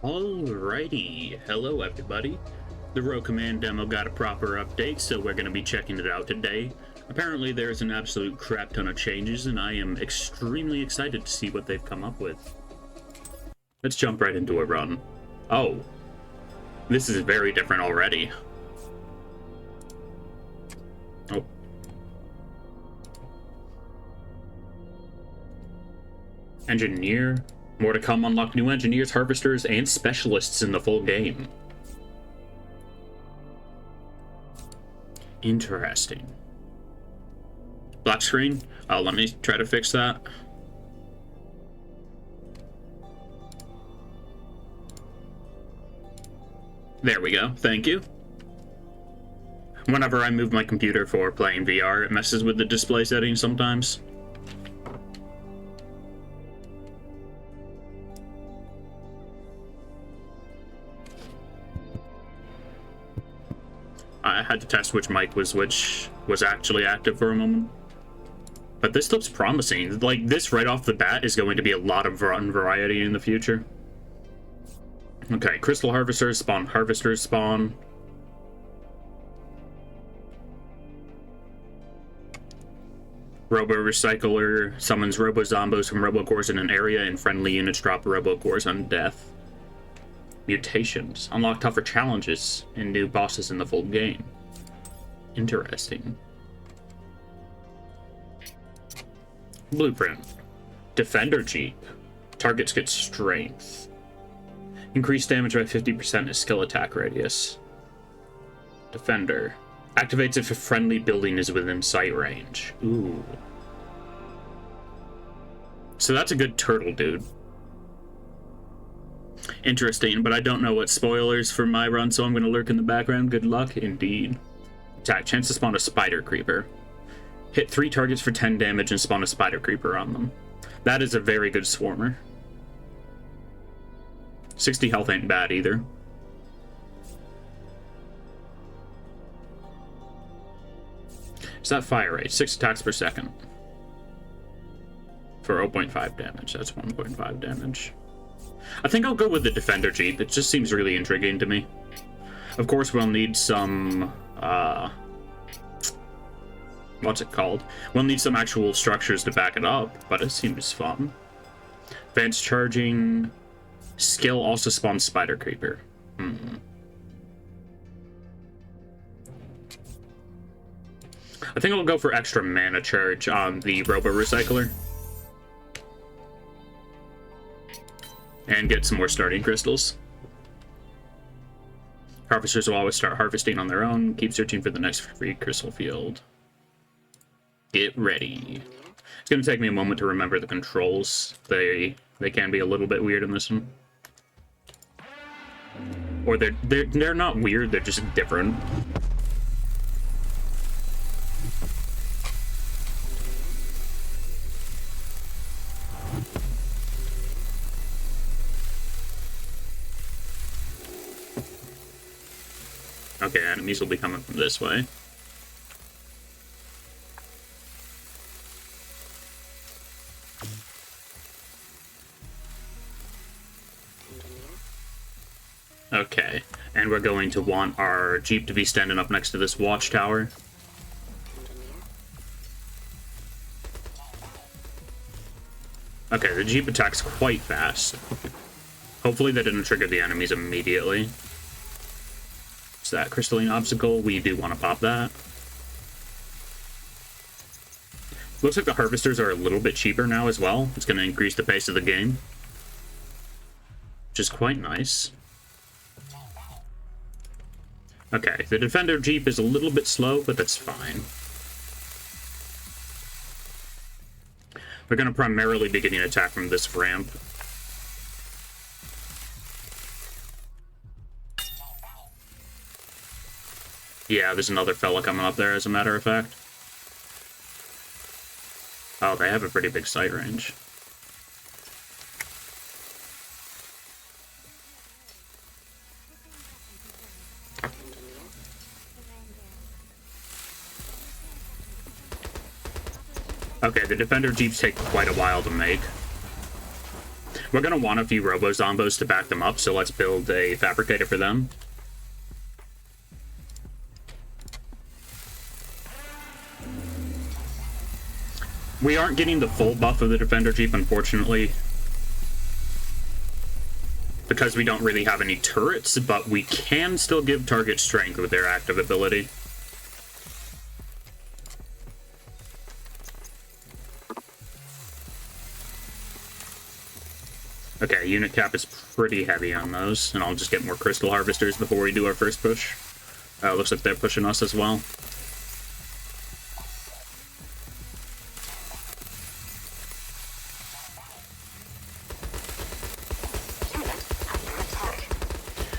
Alrighty, hello everybody. The Row Command demo got a proper update, so we're going to be checking it out today. Apparently there's an absolute crap ton of changes, and I am extremely excited to see what they've come up with. Let's jump right into a run. Oh, this is very different already. Oh. Engineer. More to come. Unlock new engineers, harvesters, and specialists in the full game. Interesting. Black screen? Let me try to fix that. There we go. Thank you. Whenever I move my computer for playing VR, it messes with the display settings sometimes. I had to test which mic was actually active for a moment. But this looks promising. Like, this right off the bat is going to be a lot of variety in the future. Okay, crystal harvesters spawn. Robo Recycler summons Robo Zombos from Robocores in an area, and friendly units drop Robocores on death. Mutations. Unlock tougher challenges and new bosses in the full game. Interesting. Blueprint. Defender Jeep. Targets get strength. Increased damage by 50% is skill attack radius. Defender. Activates if a friendly building is within sight range. Ooh. So that's a good turtle, dude. Interesting, but I don't know what spoilers for my run, so I'm going to lurk in the background. Good luck, indeed. Attack. Chance to spawn a spider creeper. Hit 3 targets for 10 damage and spawn a spider creeper on them. That is a very good swarmer. 60 health ain't bad either. Is that fire rate? 6 attacks per second. For 0.5 damage. That's 1.5 damage. I think I'll go with the Defender Jeep. It just seems really intriguing to me. Of course, we'll need some, what's it called? We'll need some actual structures to back it up, but it seems fun. Advanced charging. Skill also spawns Spider Creeper. I think I'll go for extra mana charge on the Robo Recycler. And get some more starting crystals. Harvesters will always start harvesting on their own. Keep searching for the next free crystal field. Get ready. It's going to take me a moment to remember the controls. They can be a little bit weird in this one. Or they're not weird, they're just different. Okay, enemies will be coming from this way. Okay, and we're going to want our Jeep to be standing up next to this watchtower. Okay, the Jeep attacks quite fast. Hopefully that didn't trigger the enemies immediately. That crystalline obstacle, we do want to pop that. Looks like the harvesters are a little bit cheaper now as well. It's going to increase the pace of the game, which is quite nice. Okay, the Defender Jeep is a little bit slow, but that's fine. We're going to primarily be getting an attack from this ramp. Yeah, there's another fella coming up there, as a matter of fact. Oh, they have a pretty big sight range. Okay, the Defender Jeeps take quite a while to make. We're going to want a few Robo-Zombos to back them up, so let's build a Fabricator for them. We aren't getting the full buff of the Defender Jeep, unfortunately, because we don't really have any turrets, but we can still give target strength with their active ability. Okay, unit cap is pretty heavy on those, and I'll just get more Crystal Harvesters before we do our first push. Looks like they're pushing us as well.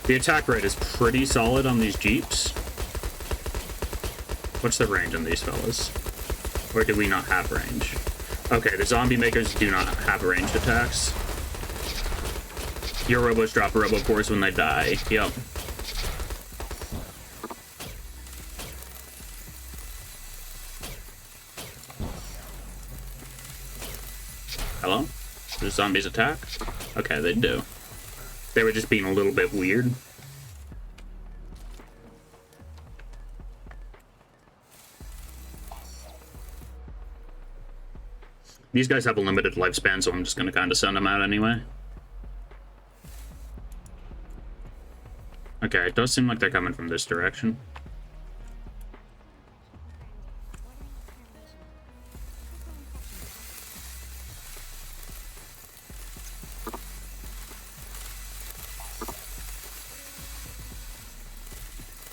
The attack rate is pretty solid on these Jeeps. What's the range on these fellas? Or do we not have range? Okay, the zombie makers do not have ranged attacks. Your robos drop robocores when they die. Yep. Hello? Do zombies attack? Okay, they do. They were just being a little bit weird. These guys have a limited lifespan, so I'm just going to kind of send them out anyway. Okay, it does seem like they're coming from this direction.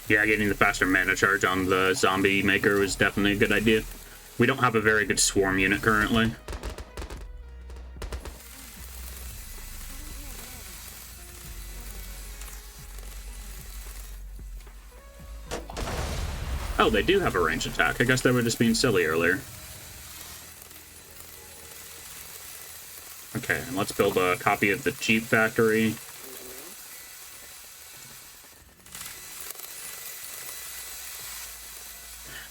Yeah, getting the faster mana charge on the zombie maker was definitely a good idea. We don't have a very good swarm unit currently. Oh, they do have a ranged attack. I guess they were just being silly earlier. Okay, let's build a copy of the Jeep Factory.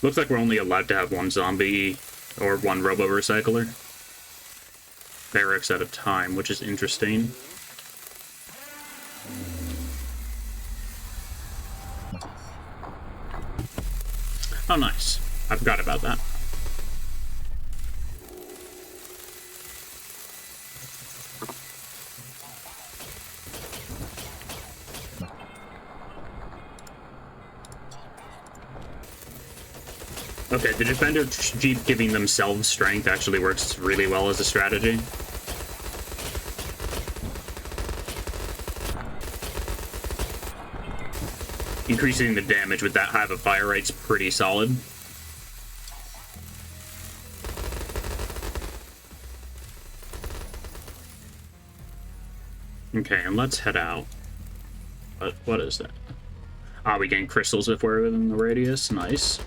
Looks like we're only allowed to have one zombie or one robo-recycler. Barracks at a time, which is interesting. Oh, nice. I forgot about that. Okay, the Defender Jeep giving themselves strength actually works really well as a strategy. Increasing the damage with that Hive of Fire rate's pretty solid. Okay, and let's head out. What is that? Ah, we gain crystals if we're within the radius. Nice.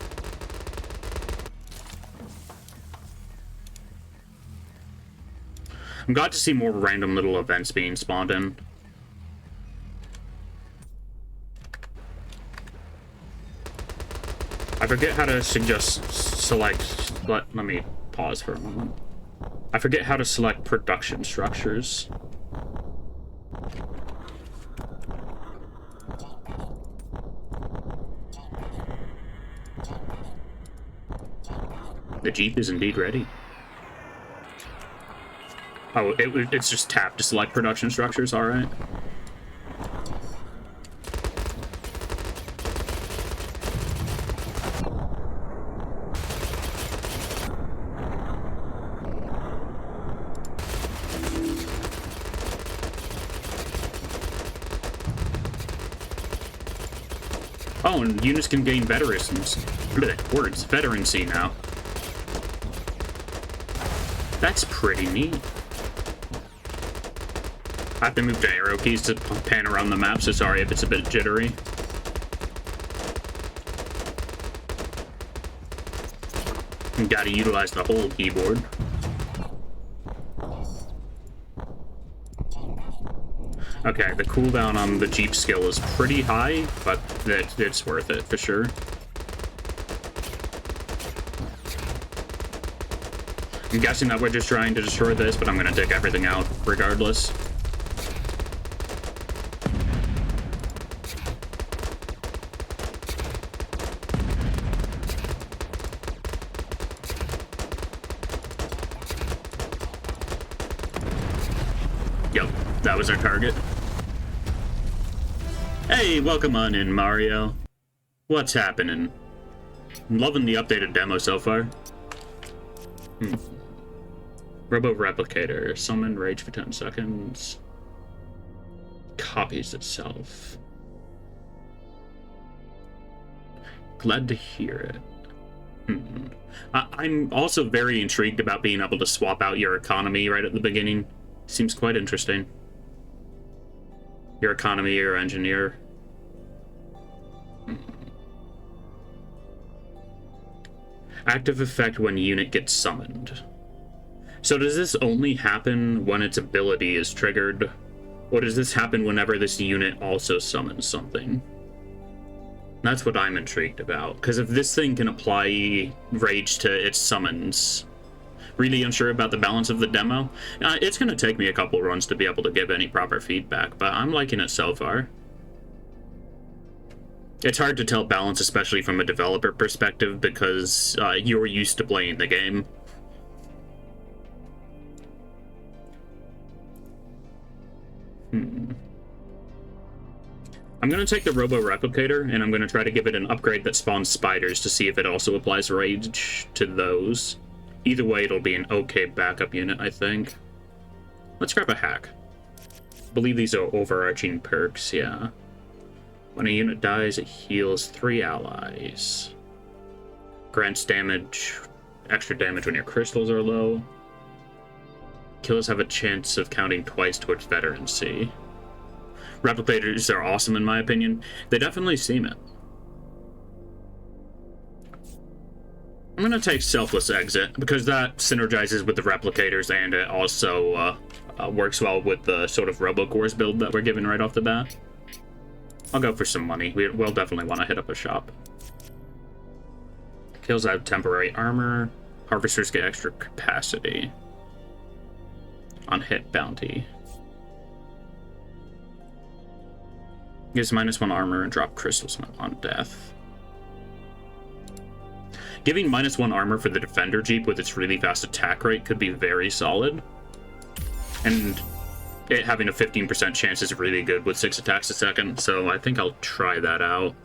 I'm glad to see more random little events being spawned in. I forget how to select. Let me pause for a moment. I forget how to select production structures. The Jeep is indeed ready. Oh, it's just tapped to select production structures, alright. Oh, and units can gain veterancy now. That's pretty neat. I have to move the arrow keys to pan around the map, so sorry if it's a bit jittery. You gotta utilize the whole keyboard. Okay, the cooldown on the Jeep skill is pretty high, but it's worth it for sure. I'm guessing that we're just trying to destroy this, but I'm gonna take everything out regardless. That was our target. Hey, welcome on in, Mario. What's happening? I'm loving the updated demo so far. Robo Replicator. Summon rage for 10 seconds. Copies itself. Glad to hear it. I'm also very intrigued about being able to swap out your economy right at the beginning. Seems quite interesting. Your economy, your engineer. Active effect when unit gets summoned. So does this only happen when its ability is triggered? Or does this happen whenever this unit also summons something? That's what I'm intrigued about, because if this thing can apply rage to its summons, really unsure about the balance of the demo. It's going to take me a couple runs to be able to give any proper feedback, but I'm liking it so far. It's hard to tell balance, especially from a developer perspective, because you're used to playing the game. I'm going to take the Robo Replicator, and I'm going to try to give it an upgrade that spawns spiders to see if it also applies rage to those. Either way, it'll be an okay backup unit, I think. Let's grab a hack. I believe these are overarching perks, yeah. When a unit dies, it heals 3 allies. Grants damage, extra damage when your crystals are low. Kills have a chance of counting twice towards veterancy. Replicators are awesome in my opinion. They definitely seem it. I'm going to take Selfless Exit, because that synergizes with the replicators, and it also works well with the sort of Robocores build that we're given right off the bat. I'll go for some money. We'll definitely want to hit up a shop. Kills have temporary armor. Harvesters get extra capacity. On hit bounty. Gives -1 armor and drop crystals on death. Giving -1 armor for the Defender Jeep with its really fast attack rate could be very solid. And it having a 15% chance is really good with 6 attacks a second, so I think I'll try that out.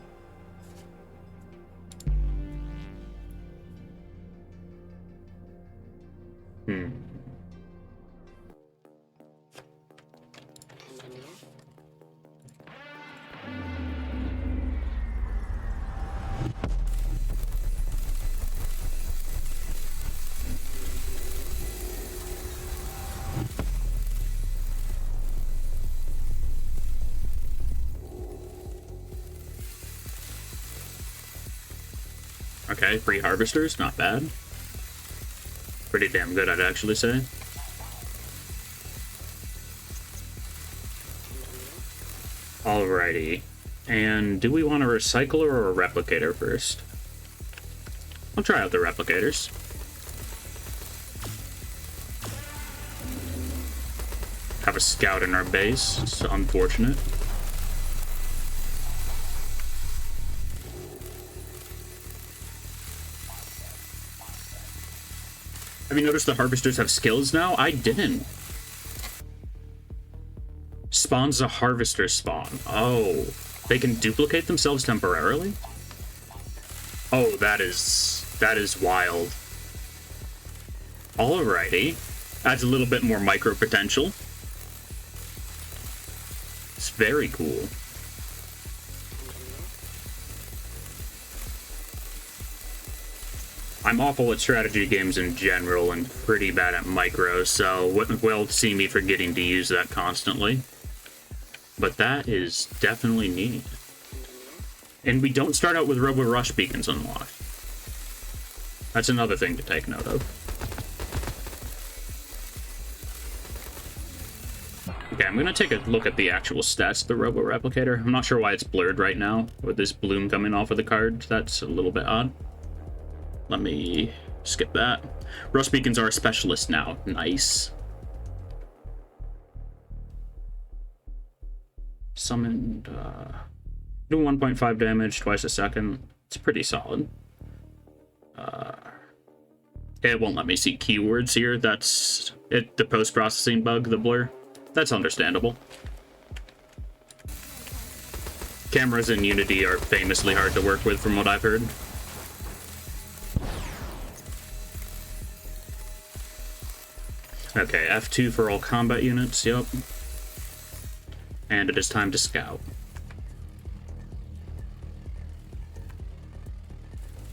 Okay, 3 harvesters, not bad. Pretty damn good, I'd actually say. Alrighty. And do we want a recycler or a replicator first? I'll try out the replicators. Have a scout in our base. It's unfortunate. Have you noticed the harvesters have skills now? I didn't. Spawns a harvester spawn. Oh, they can duplicate themselves temporarily? Oh, that is wild. Alrighty. Adds a little bit more micro potential. It's very cool. I'm awful at strategy games in general and pretty bad at micro, so we'll see me forgetting to use that constantly. But that is definitely neat. And we don't start out with Robo Rush beacons unlocked. That's another thing to take note of. Okay, I'm going to take a look at the actual stats of the Robo Replicator. I'm not sure why it's blurred right now with this bloom coming off of the card. That's a little bit odd. Let me skip that. Rush beacons are a specialist now. Nice. Summoned, do 1.5 damage twice a second. It's pretty solid. It won't let me see keywords here. That's it. The post-processing bug, the blur. That's understandable. Cameras in Unity are famously hard to work with, from what I've heard. Okay, F2 for all combat units, yep. And it is time to scout.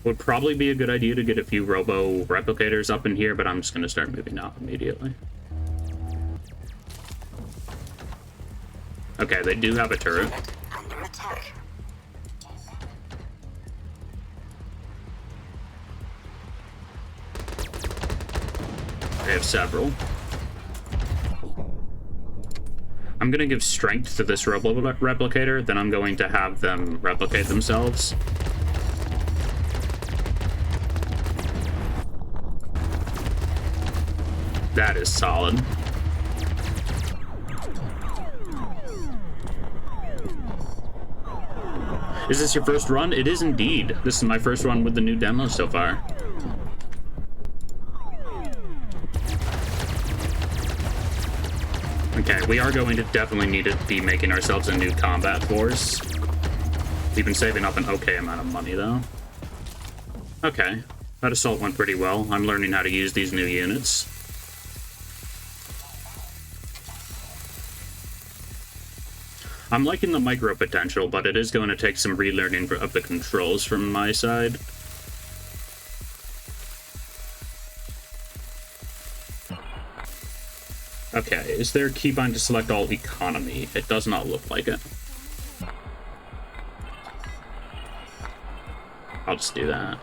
Would probably be a good idea to get a few robo replicators up in here, but I'm just going to start moving out immediately. Okay, they do have a turret. Under attack. They have several. I'm going to give strength to this robo replicator, then I'm going to have them replicate themselves. That is solid. Is this your first run? It is indeed. This is my first run with the new demo so far. Okay, we are going to definitely need to be making ourselves a new combat force. We've been saving up an okay amount of money, though. Okay, that assault went pretty well. I'm learning how to use these new units. I'm liking the micro potential, but it is going to take some relearning of the controls from my side. Okay, is there a keybind to select all economy? It does not look like it. I'll just do that.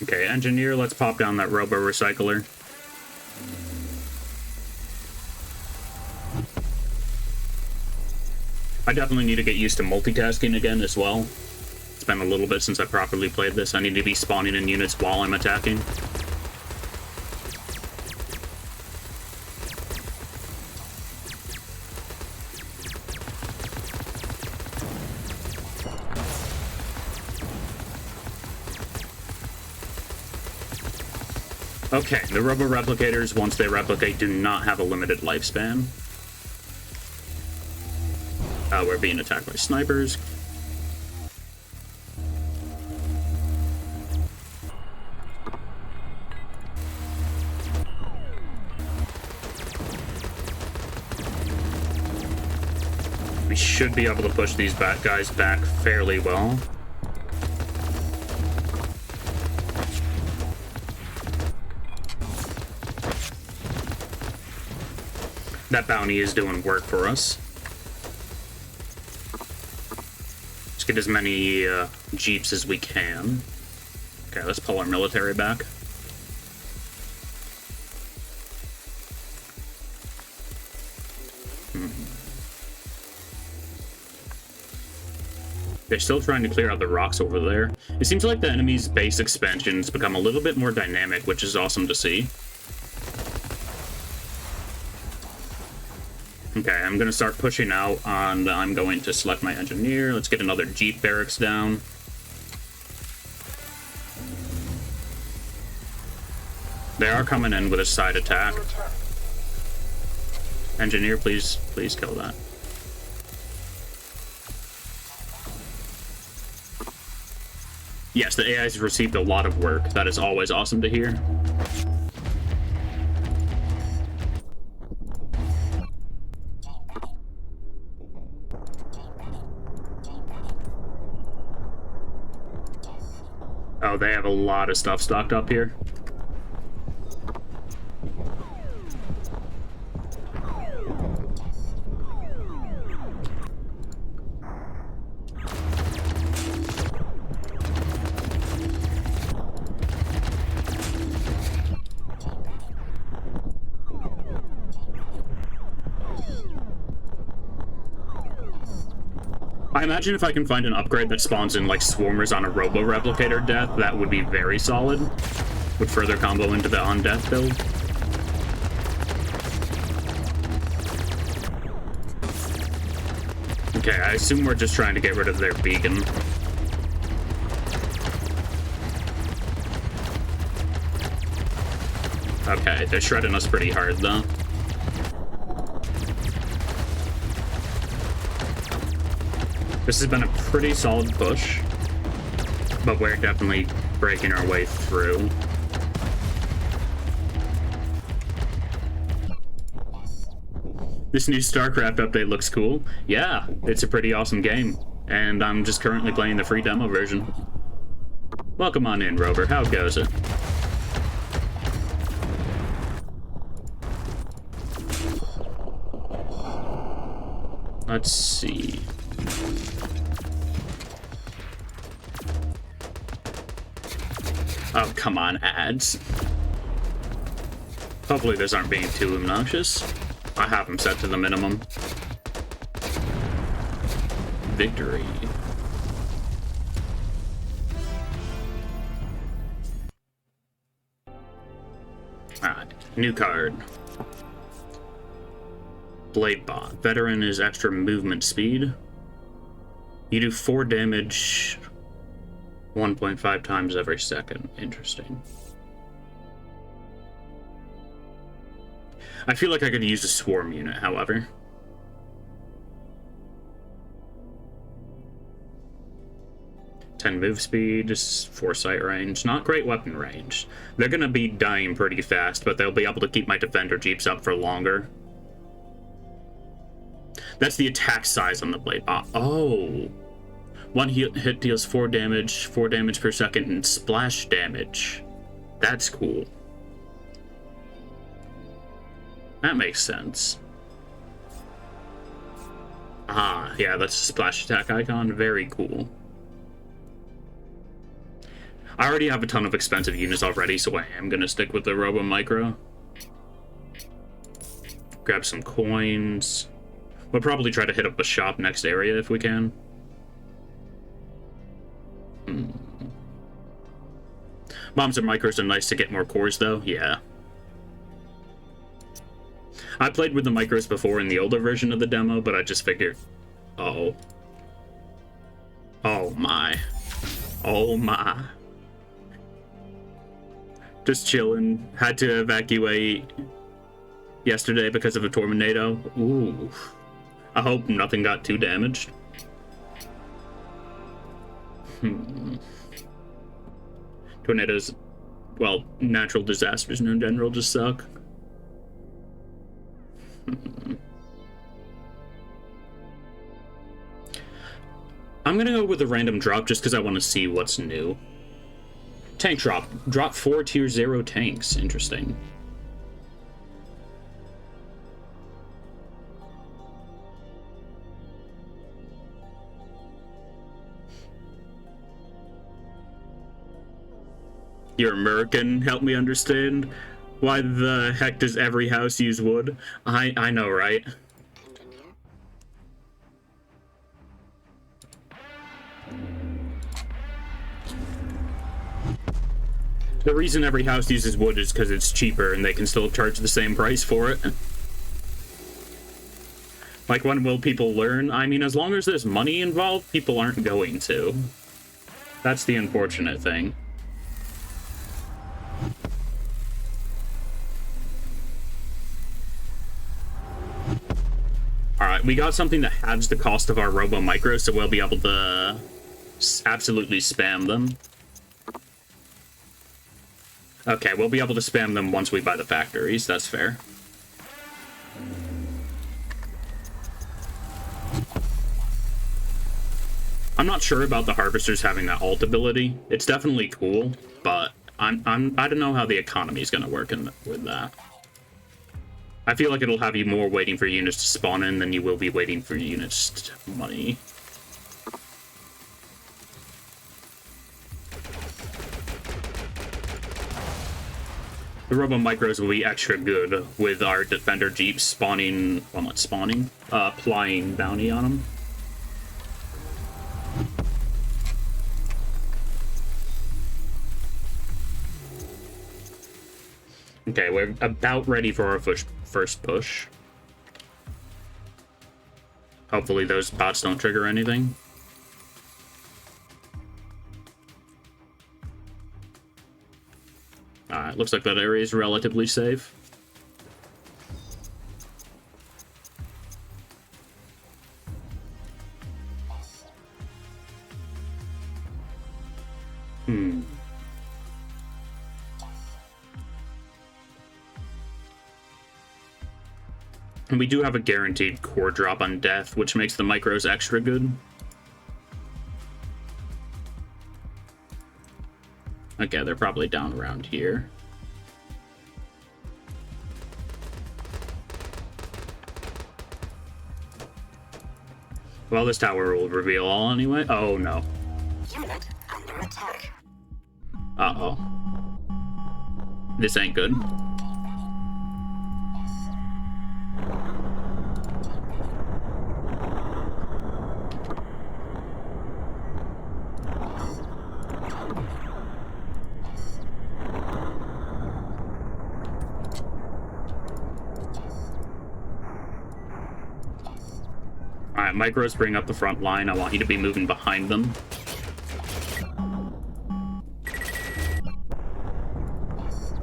Okay, engineer, let's pop down that robo recycler. I definitely need to get used to multitasking again as well. It's been a little bit since I properly played this. I need to be spawning in units while I'm attacking. Okay, the robo-replicators, once they replicate, do not have a limited lifespan. We're being attacked by snipers. We should be able to push these bad guys back fairly well. That bounty is doing work for us. Let's get as many jeeps as we can. Okay, let's pull our military back. They're still trying to clear out the rocks over there. It seems like the enemy's base expansions become a little bit more dynamic, which is awesome to see. Okay, I'm going to start pushing out on... I'm going to select my engineer. Let's get another Jeep barracks down. They are coming in with a side attack. Engineer, please kill that. Yes, the AI has received a lot of work. That is always awesome to hear. Oh, they have a lot of stuff stocked up here. I imagine if I can find an upgrade that spawns in like swarmers on a robo-replicator death, that would be very solid. Would further combo into the on-death build. Okay, I assume we're just trying to get rid of their beacon. Okay, they're shredding us pretty hard, though. This has been a pretty solid push, but we're definitely breaking our way through. This new StarCraft update looks cool. Yeah, it's a pretty awesome game, and I'm just currently playing the free demo version. Welcome on in, Rover. How goes it? Let's see. Oh, come on, ads. Hopefully those aren't being too obnoxious. I have them set to the minimum. Victory. Alright, new card. Bladebot. Veteran is extra movement speed. You do 4 damage 1.5 times every second. Interesting. I feel like I could use a swarm unit, however. "10 move speed, 4 sight range. Not great weapon range. They're gonna be dying pretty fast, but they'll be able to keep my defender jeeps up for longer. That's the attack size on the blade. Oh. One hit deals 4 damage per second, and splash damage. That's cool. That makes sense. Ah, yeah, that's a splash attack icon. Very cool. I already have a ton of expensive units already, so I am going to stick with the Robo Micro. Grab some coins. We'll probably try to hit up a shop next area if we can. Bombs and micros are nice to get more cores, though. Yeah. I played with the micros before in the older version of the demo, but I just figured... Oh. Oh my. Oh my. Just chilling. Had to evacuate yesterday because of a tornado. Ooh. I hope nothing got too damaged. Tornadoes, well, natural disasters in general just suck. I'm gonna go with a random drop just because I want to see what's new. Tank drop. Drop 4 tier 0 tanks. Interesting. You're American, help me understand. Why the heck does every house use wood? I know, right? The reason every house uses wood is because it's cheaper and they can still charge the same price for it. Like, when will people learn? I mean, as long as there's money involved, people aren't going to. That's the unfortunate thing. Alright, we got something that halves the cost of our Robo Micro, so we'll be able to absolutely spam them. Okay, we'll be able to spam them once we buy the factories, that's fair. I'm not sure about the harvesters having that alt ability. It's definitely cool, but I don't know how the economy is going to work with that. I feel like it'll have you more waiting for units to spawn in than you will be waiting for units to money. The Robo Micros will be extra good with our Defender Jeeps spawning, well, not spawning, applying bounty on them. Okay, we're about ready for our first push. Hopefully those bots don't trigger anything. Alright, looks like that area is relatively safe. And we do have a guaranteed core drop on death, which makes the micros extra good. Okay, they're probably down around here. Well, this tower will reveal all anyway. Oh, no. Unit under attack. Uh-oh. This ain't good. Alright, micros bring up the front line. I want you to be moving behind them.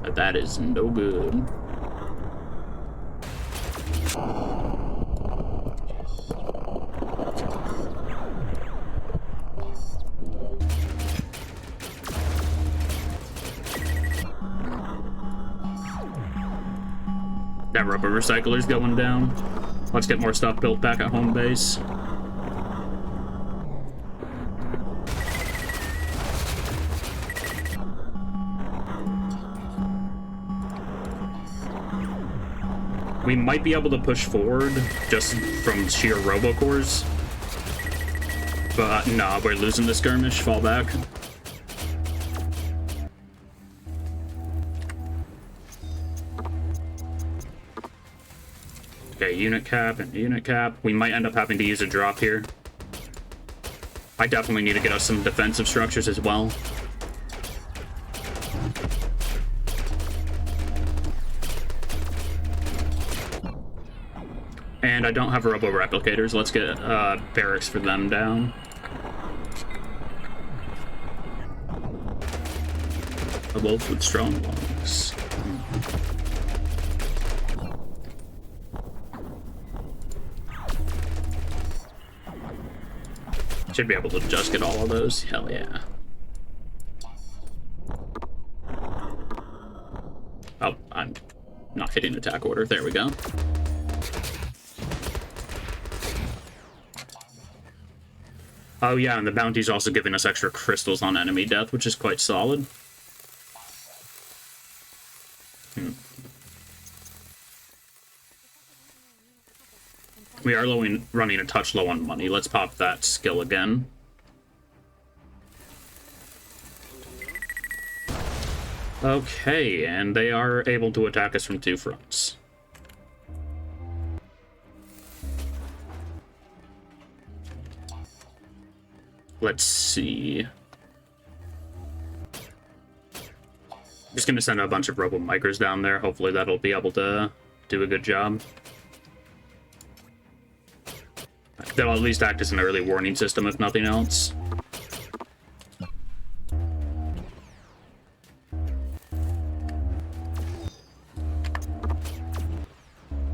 But that is no good. That rubber recycler's going down. Let's get more stuff built back at home base. We might be able to push forward just from sheer robocores. But nah, we're losing the skirmish. Fall back. Okay, unit cap and unit cap. We might end up having to use a drop here. I definitely need to get us some defensive structures as well. And I don't have robo-replicators. Let's get barracks for them down. A wolf with strong lungs. Should be able to just get all of those. Hell yeah. Oh, I'm not hitting attack order. There we go. Oh yeah, and the bounty's also giving us extra crystals on enemy death, which is quite solid. We are running a touch low on money. Let's pop that skill again. Okay, and they are able to attack us from two fronts. Let's see. Just gonna send a bunch of robo micros down there. Hopefully that'll be able to do a good job. They'll at least act as an early warning system, if nothing else.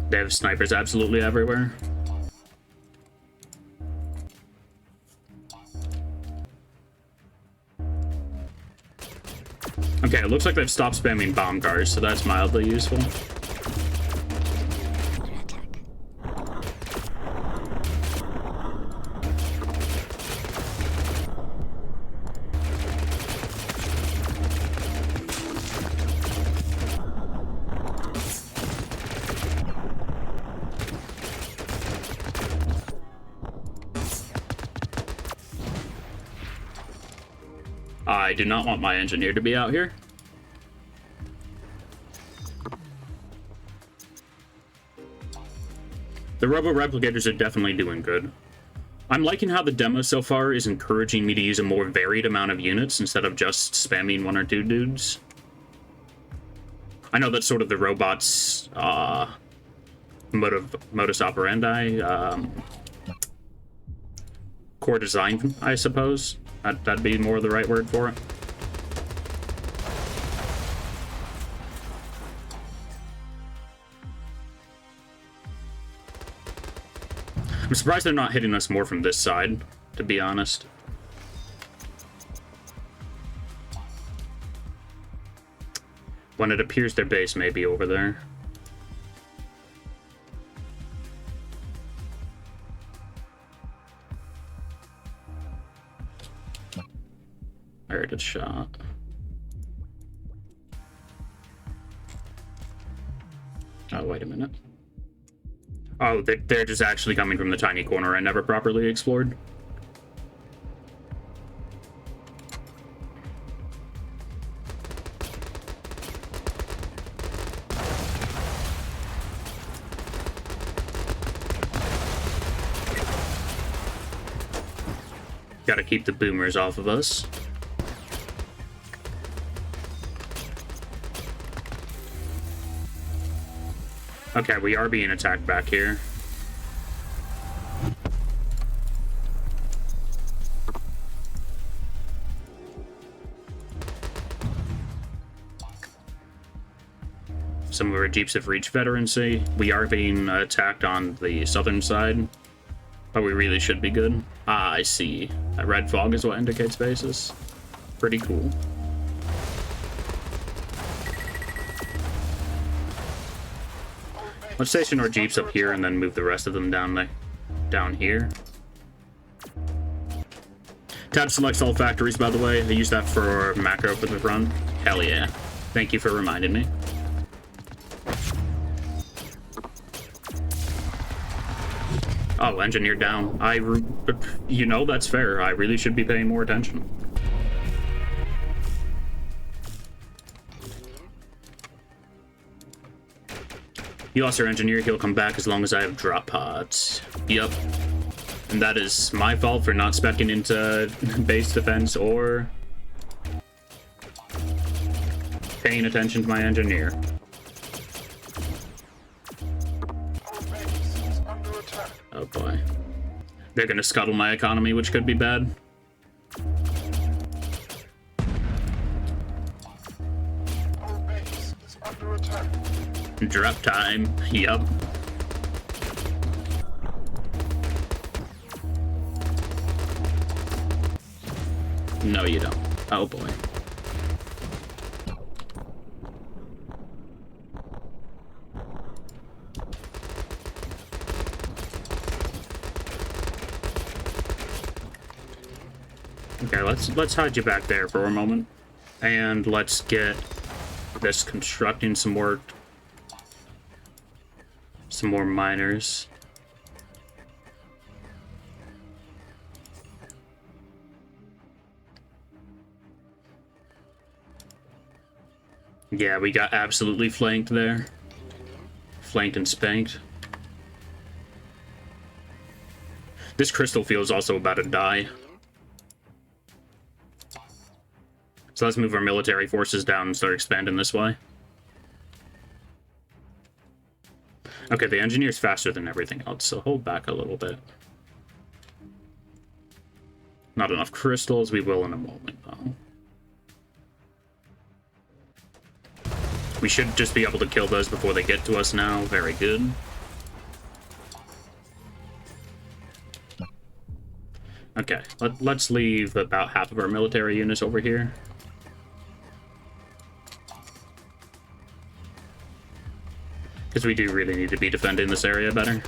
They have snipers absolutely everywhere. Okay, it looks like they've stopped spamming bomb cars, so that's mildly useful. I do not want my engineer to be out here. The robo-replicators are definitely doing good. I'm liking how the demo so far is encouraging me to use a more varied amount of units instead of just spamming one or two dudes. I know that's sort of the robot's modus operandi, core design, I suppose. That'd be more the right word for it. I'm surprised they're not hitting us more from this side, to be honest. When it appears their base may be over there. I heard a shot. Oh, wait a minute. Oh, they're just actually coming from the tiny corner I never properly explored. Gotta keep the boomers off of us. Okay, we are being attacked back here. Some of our jeeps have reached veterancy. We are being attacked on the southern side, but we really should be good. Ah, I see. A red fog is what indicates bases. Pretty cool. Let's station our jeeps up here and then move the rest of them down here. Tab selects all factories, by the way. I use that for macro for the front. Hell yeah. Thank you for reminding me. Oh, engineer down. You know, that's fair. I really should be paying more attention. You lost our engineer. He'll come back as long as I have drop pods. Yep. And that is my fault for not speccing into base defense or paying attention to my engineer. Oh boy. They're gonna scuttle my economy, which could be bad. Drop time. Yup. No, you don't. Oh boy. Okay, let's hide you back there for a moment, and let's get this constructing some more miners. Yeah, we got absolutely flanked there. Flanked and spanked. This crystal field is also about to die. So let's move our military forces down and start expanding this way. Okay, the engineer's faster than everything else, so hold back a little bit. Not enough crystals, we will in a moment, though. We should just be able to kill those before they get to us now. Very good. Okay, let's leave about half of our military units over here. Because we do really need to be defending this area better.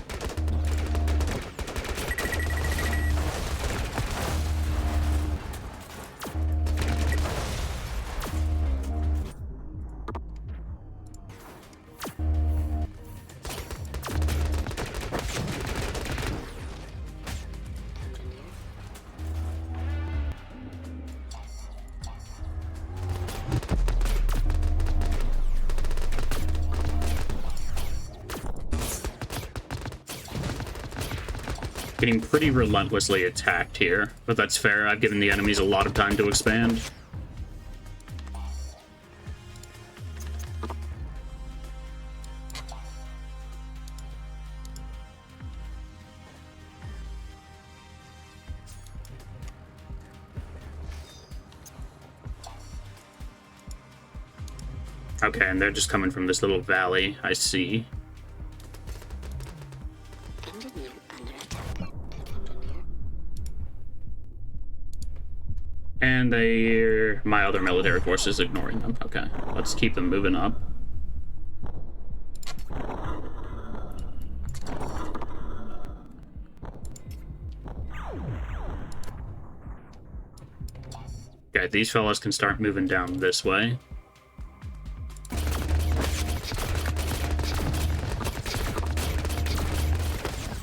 Getting pretty relentlessly attacked here, but that's fair. I've given the enemies a lot of time to expand. Okay, and they're just coming from this little valley, I see. Engineer under attack. And my other military force is ignoring them. Okay, let's keep them moving up. Okay, these fellas can start moving down this way.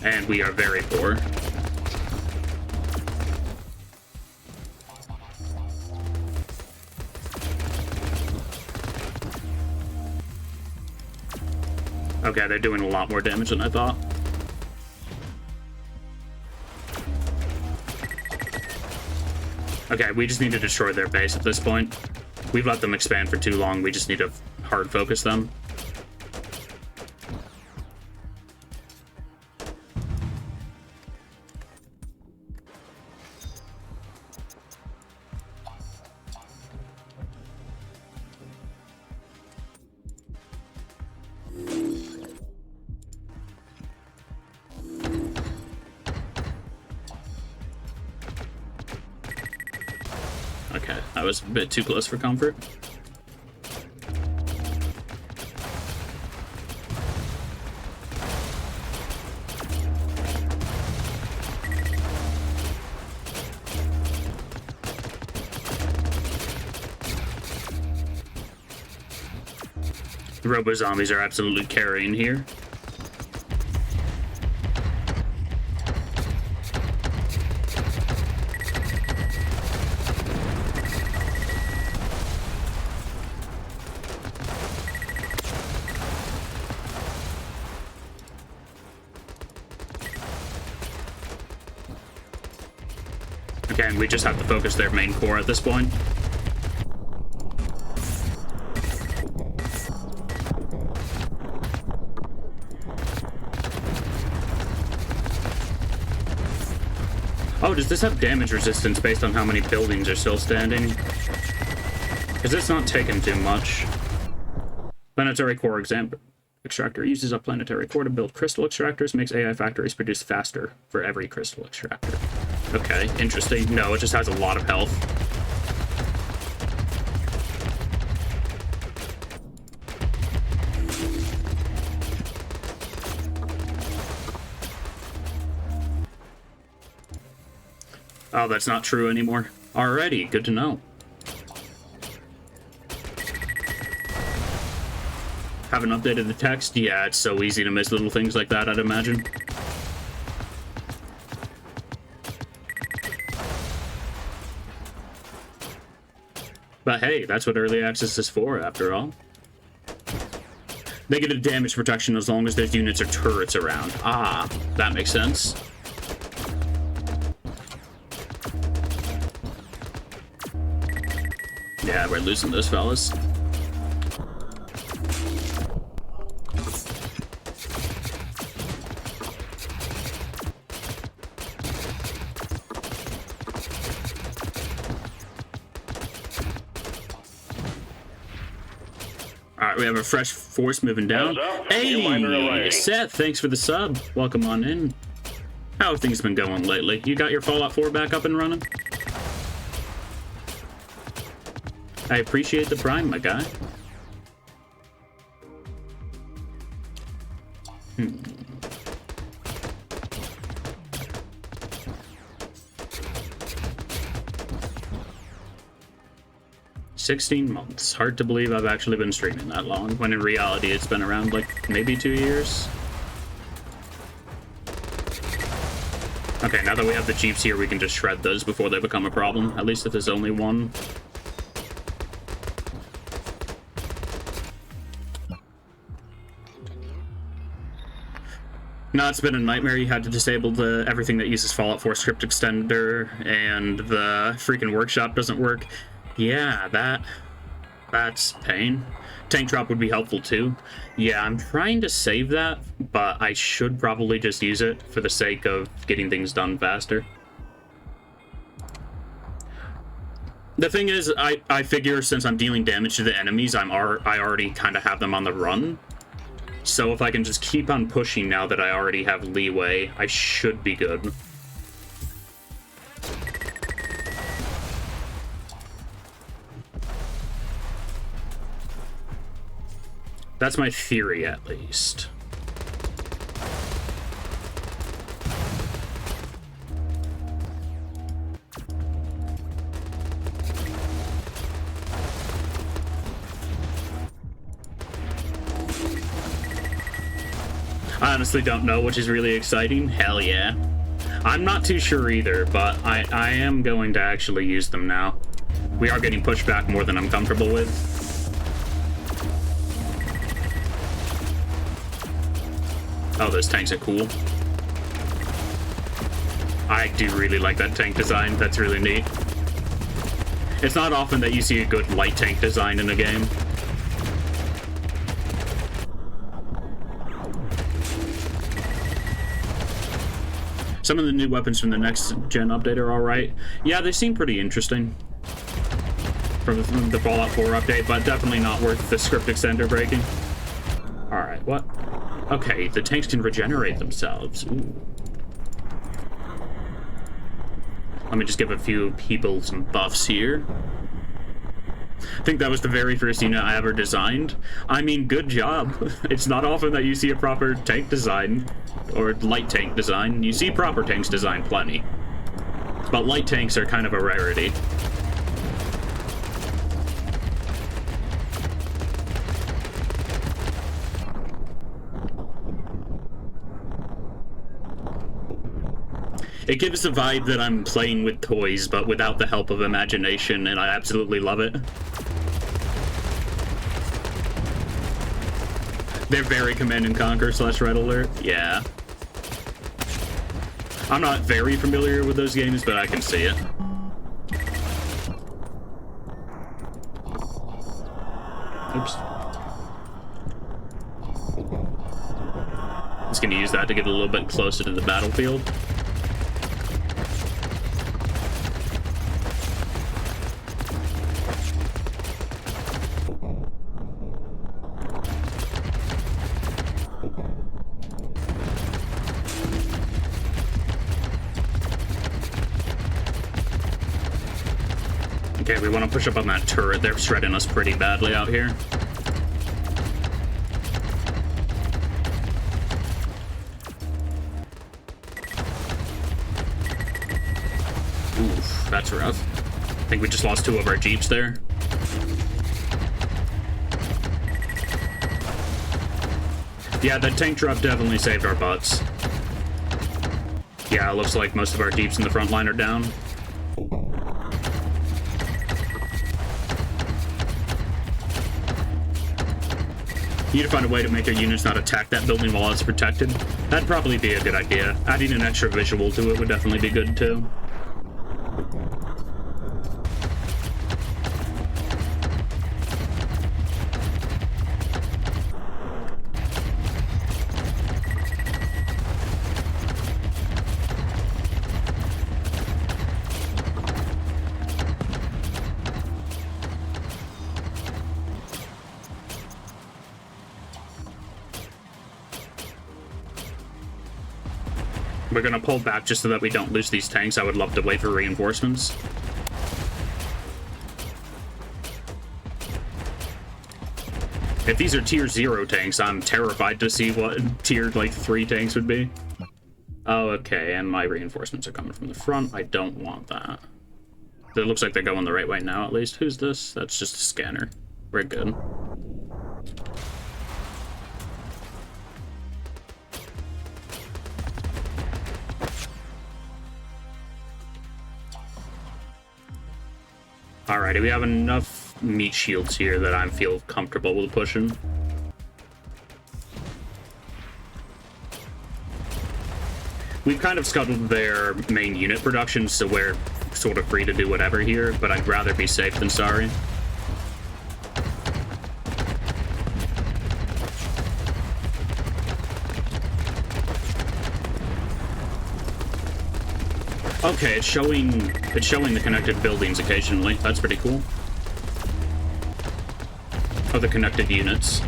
And we are very poor. Okay, they're doing a lot more damage than I thought. Okay, we just need to destroy their base at this point. We've let them expand for too long. We just need to hard focus them. Okay, I was a bit too close for comfort. The robo-zombies are absolutely carrying here. Okay, and we just have to focus their main core at this point. Oh, does this have damage resistance based on how many buildings are still standing? Because it's not taking too much. Planetary core extractor uses a planetary core to build crystal extractors, makes AI factories produce faster for every crystal extractor. Okay, interesting. No, it just has a lot of health. Oh, that's not true anymore. Alrighty, good to know. Haven't updated the text? Yeah, it's so easy to miss little things like that, I'd imagine. But hey, that's what early access is for, after all. Negative damage protection as long as there's units or turrets around. Ah, that makes sense. Yeah, we're losing those fellas. Alright, we have a fresh force moving down. Hey, Seth, thanks for the sub. Welcome on in. How have things been going lately? You got your Fallout 4 back up and running? I appreciate the prime, my guy. 16 months. Hard to believe I've actually been streaming that long, when in reality it's been around like maybe 2 years. Okay, now that we have the Jeeps here, we can just shred those before they become a problem, at least if there's only one. No, it's been a nightmare. You had to disable everything that uses Fallout 4 script extender, and the freaking workshop doesn't work. Yeah, that's pain. Tank drop would be helpful too. Yeah, I'm trying to save that, but I should probably just use it for the sake of getting things done faster. The thing is, I figure since I'm dealing damage to the enemies, I already kind of have them on the run. So if I can just keep on pushing now that I already have leeway, I should be good. That's my theory, at least. I honestly don't know, which is really exciting. Hell yeah. I'm not too sure either, but I am going to actually use them now. We are getting pushed back more than I'm comfortable with. Oh, those tanks are cool. I do really like that tank design. That's really neat. It's not often that you see a good light tank design in a game. Some of the new weapons from the next gen update are alright. Yeah, they seem pretty interesting from the Fallout 4 update, but definitely not worth the script extender breaking. Alright, what? Okay, the tanks can regenerate themselves. Ooh. Let me just give a few people some buffs here. I think that was the very first unit I ever designed. I mean, good job. It's not often that you see a proper tank design, or light tank design. You see proper tanks designed plenty, but light tanks are kind of a rarity. It gives the vibe that I'm playing with toys, but without the help of imagination, and I absolutely love it. They're very Command & Conquer / Red Alert. Yeah. I'm not very familiar with those games, but I can see it. Oops. Just gonna use that to get a little bit closer to the battlefield. Okay, we want to push up on that turret. They're shredding us pretty badly out here. Oof, that's rough. I think we just lost 2 of our Jeeps there. Yeah, that tank drop definitely saved our butts. Yeah, it looks like most of our Jeeps in the front line are down. You need to find a way to make our units not attack that building while it's protected. That'd probably be a good idea. Adding an extra visual to it would definitely be good too. We're gonna pull back just so that we don't lose these tanks. I would love to wait for reinforcements. If these are tier 0 tanks, I'm terrified to see what tier like 3 tanks would be. Oh, okay, and my reinforcements are coming from the front. I don't want that. It looks like they're going the right way now, at least. Who's this? That's just a scanner. We're good. Alrighty, we have enough meat shields here that I feel comfortable with pushing. We've kind of scuttled their main unit production, so we're sort of free to do whatever here, but I'd rather be safe than sorry. Okay, it's showing the connected buildings occasionally. That's pretty cool. Oh, the connected units.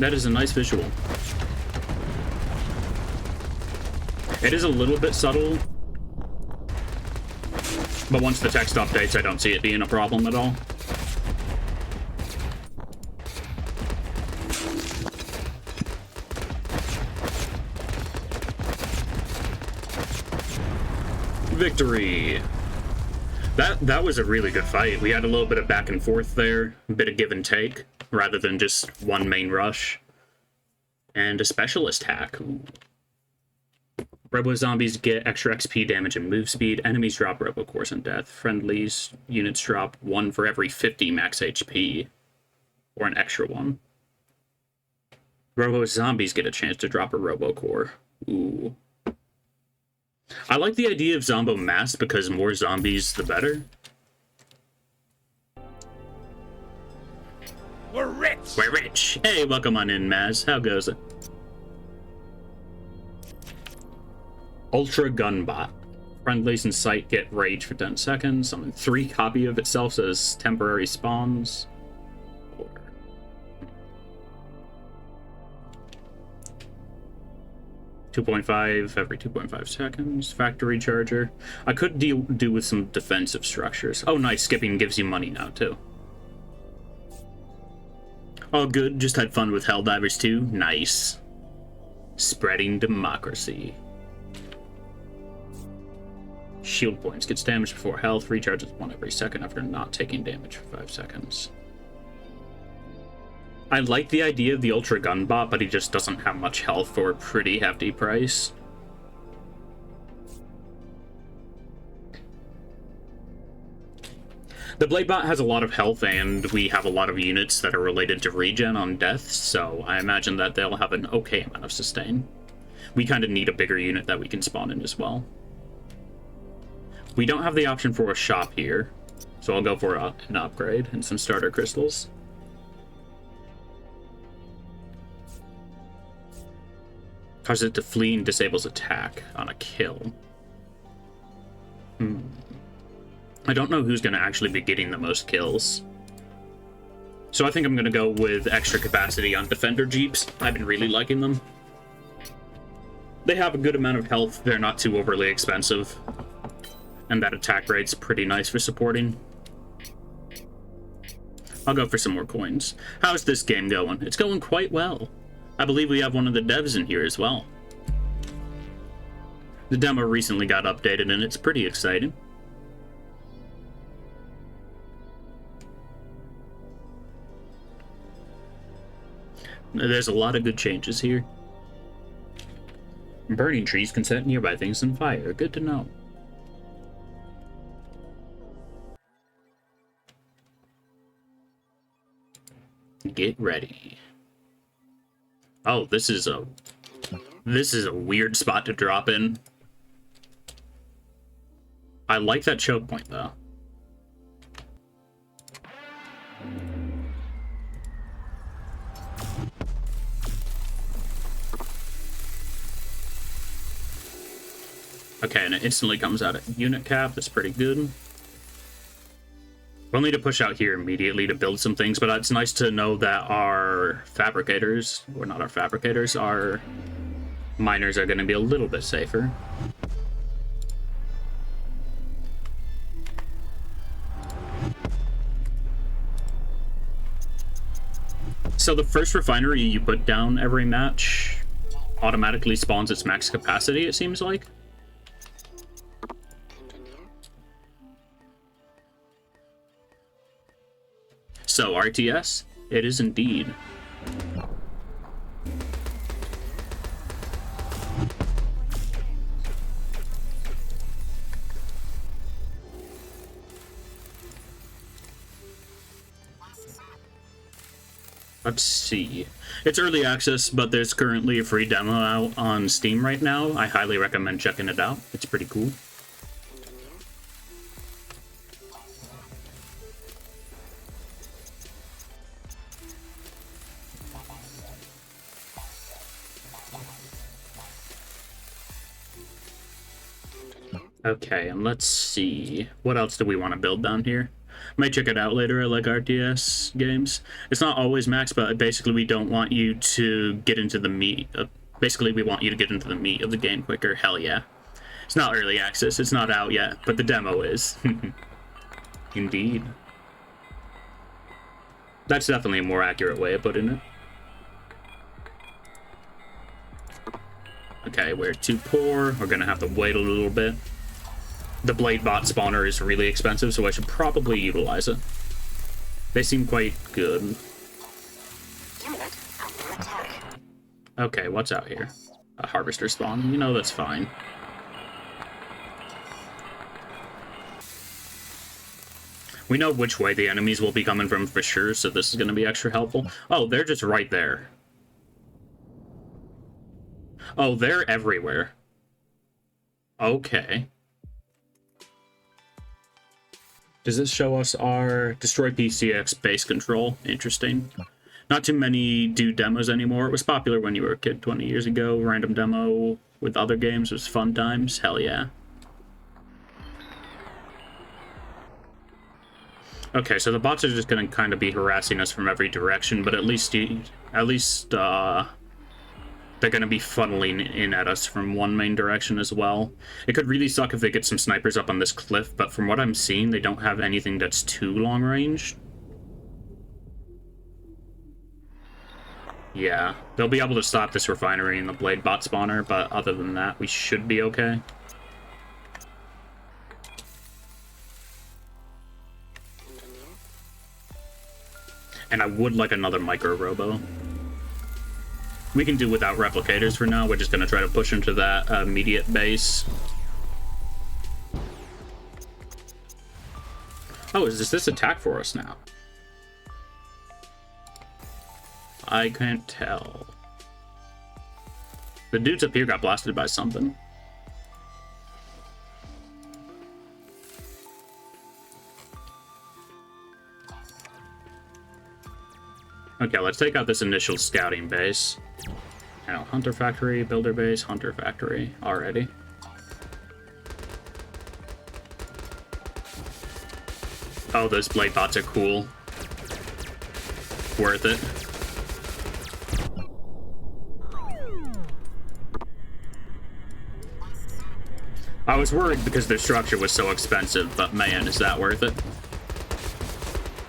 That is a nice visual. It is a little bit subtle, but once the text updates, I don't see it being a problem at all. Victory! That was a really good fight. We had a little bit of back and forth there, a bit of give and take, rather than just one main rush. And a specialist hack. Ooh. Robo zombies get extra XP, damage, and move speed. Enemies drop Robo cores on death. Friendlies units drop 1 for every 50 max HP, or an extra 1. Robo zombies get a chance to drop a Robo core. Ooh. I like the idea of Zombo Mass because more zombies, the better. We're rich! We're rich! Hey, welcome on in, Maz. How goes it? Ultra Gunbot. Friendlies in sight get rage for 10 seconds. Summon 3 copy of itself as temporary spawns. 2.5 every 2.5 seconds. Factory charger. I could do with some defensive structures. Oh, nice. Skipping gives you money now, too. All good. Just had fun with Helldivers 2. Nice. Spreading democracy. Shield points. Gets damage before health. Recharges 1 every second after not taking damage for 5 seconds. I like the idea of the Ultra Gun Bot, but he just doesn't have much health for a pretty hefty price. The Blade Bot has a lot of health, and we have a lot of units that are related to regen on death, so I imagine that they'll have an okay amount of sustain. We kind of need a bigger unit that we can spawn in as well. We don't have the option for a shop here, so I'll go for an upgrade and some starter crystals. Causes it to flee and disables attack on a kill. I don't know who's going to actually be getting the most kills. So I think I'm going to go with extra capacity on Defender Jeeps. I've been really liking them. They have a good amount of health. They're not too overly expensive. And that attack rate's pretty nice for supporting. I'll go for some more coins. How's this game going? It's going quite well. I believe we have one of the devs in here as well. The demo recently got updated and it's pretty exciting. There's a lot of good changes here. Burning trees can set nearby things on fire. Good to know. Get ready. Oh, this is a weird spot to drop in. I like that choke point though. Okay, and it instantly comes out at unit cap. That's pretty good. We'll need to push out here immediately to build some things, but it's nice to know that our fabricators, or not our fabricators, our miners are going to be a little bit safer. So the first refinery you put down every match automatically spawns its max capacity, it seems like. So, RTS, it is indeed. Let's see. It's early access, but there's currently a free demo out on Steam right now. I highly recommend checking it out. It's pretty cool. Okay, and let's see. What else do we want to build down here? Might check it out later at like RTS games. It's not always max, but basically we don't want you to get into the meat. Basically, we want you to get into the meat of the game quicker. Hell yeah. It's not early access. It's not out yet, but the demo is. Indeed. That's definitely a more accurate way of putting it. Okay, we're too poor. We're gonna have to wait a little bit. The Blade Bot spawner is really expensive, so I should probably utilize it. They seem quite good. Unit under attack. Okay, what's out here? A harvester spawn. You know, that's fine. We know which way the enemies will be coming from for sure, so this is going to be extra helpful. Oh, they're just right there. Oh, they're everywhere. Okay. Does this show us our Destroy PCX base control? Interesting. Not too many do demos anymore. It was popular when you were a kid 20 years ago. Random demo with other games was fun times. Hell yeah. Okay, so the bots are just going to kind of be harassing us from every direction, but at least they're going to be funneling in at us from one main direction as well. It could really suck if they get some snipers up on this cliff, but from what I'm seeing, they don't have anything that's too long range. Yeah, they'll be able to stop this refinery and the Blade Bot spawner, but other than that, we should be okay. And I would like another Micro Robo. We can do without replicators for now. We're just going to try to push into that immediate base. Oh, is this attack for us now? I can't tell. The dudes up here got blasted by something. Okay, let's take out this initial scouting base. Now, Hunter Factory, Builder Base, Hunter Factory, already. Oh, those Blade Bots are cool. Worth it. I was worried because their structure was so expensive, but man, is that worth it.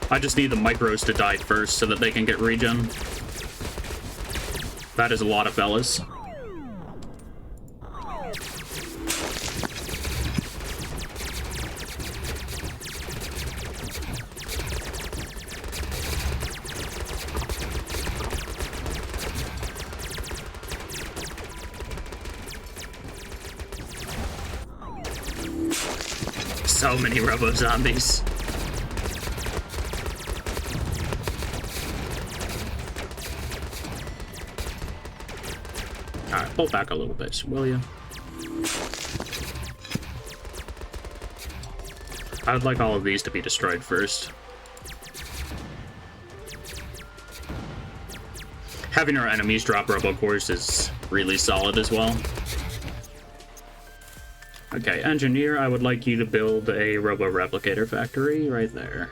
I just need the micros to die first so that they can get regen. That is a lot of fellas. So many robo-zombies. Alright, pull back a little bit, will you? I would like all of these to be destroyed first. Having our enemies drop robo-cores is really solid as well. Okay, engineer, I would like you to build a robo-replicator factory right there.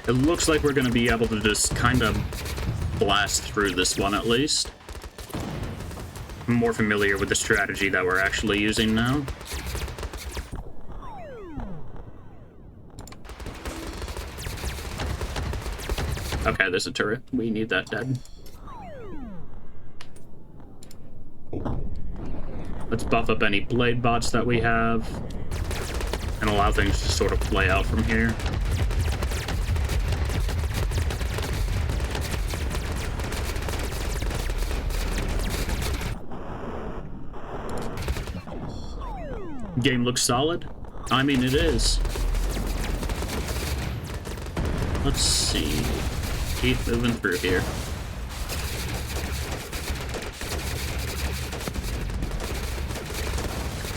It looks like we're going to be able to just kind of blast through this one at least. I'm more familiar with the strategy that we're actually using now. Okay, there's a turret. We need that dead. Let's buff up any blade bots that we have and allow things to sort of play out from here. Game looks solid. I mean, it is. Let's see. Keep moving through here.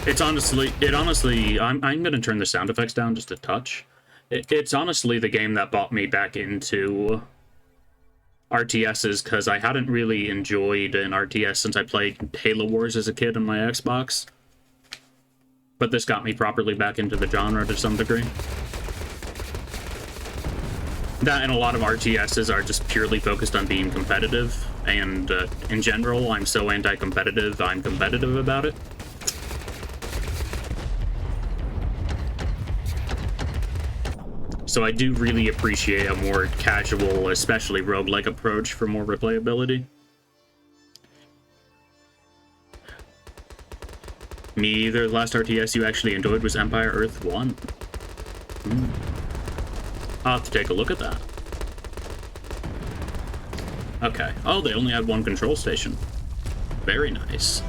I'm gonna turn the sound effects down just a touch. It's honestly the game that brought me back into RTSs, because I hadn't really enjoyed an RTS since I played Halo Wars as a kid on my Xbox. But this got me properly back into the genre to some degree. That and a lot of RTSs are just purely focused on being competitive, and in general, I'm so anti-competitive, I'm competitive about it. So I do really appreciate a more casual, especially roguelike approach for more replayability. Me either. The last RTS you actually enjoyed was Empire Earth 1. I'll have to take a look at that. Okay. Oh, they only had one control station. Very nice.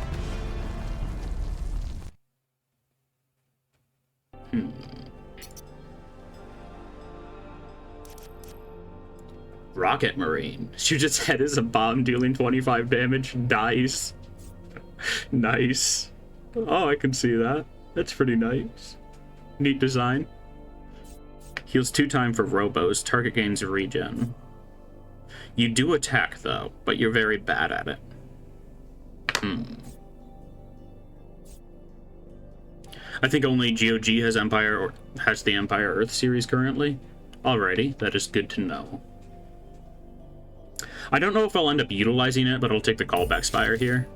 Rocket Marine. Shoots its head as a bomb, dealing 25 damage. Dies. Nice. Oh, I can see that. That's pretty nice. Neat design. Heals 2 times for robos. Target gains regen. You do attack, though, but you're very bad at it. I think only GOG has the Empire Earth series currently. Alrighty, that is good to know. I don't know if I'll end up utilizing it, but I'll take the callback spire here.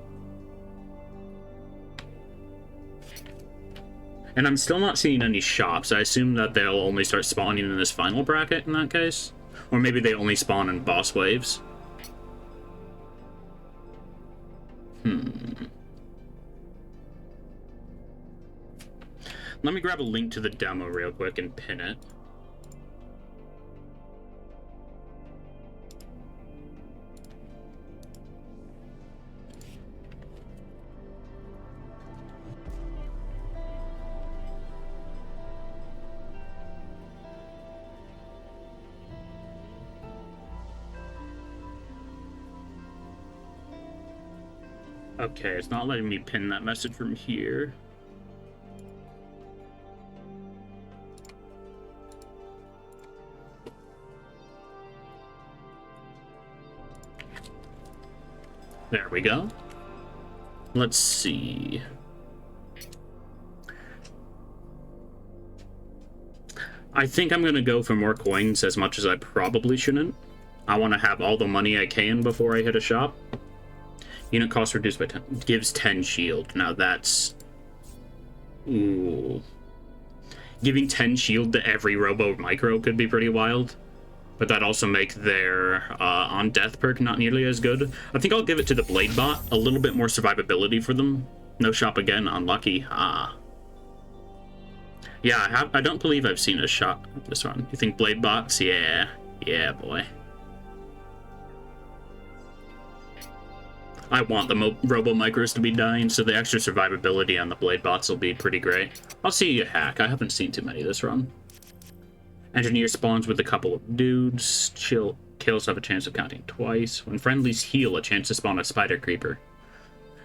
And I'm still not seeing any shops. I assume that they'll only start spawning in this final bracket in that case. Or maybe they only spawn in boss waves. Let me grab a link to the demo real quick and pin it. Okay, it's not letting me pin that message from here. There we go. Let's see. I think I'm gonna go for more coins as much as I probably shouldn't. I want to have all the money I can before I hit a shop. Unit cost reduced by 10. Gives 10 shield. Now that's... Ooh. Giving 10 shield to every Robo Micro could be pretty wild. But that also makes their on death perk not nearly as good. I think I'll give it to the Blade Bot. A little bit more survivability for them. No shop again. Unlucky. Yeah, I don't believe I've seen a shop this one. You think Blade Bots? Yeah. Yeah, boy. I want the Robo Micros to be dying, so the extra survivability on the Blade Bots will be pretty great. I'll see a hack. I haven't seen too many this run. Engineer spawns with a couple of dudes. Kills have a chance of counting twice. When friendlies heal, a chance to spawn a Spider Creeper.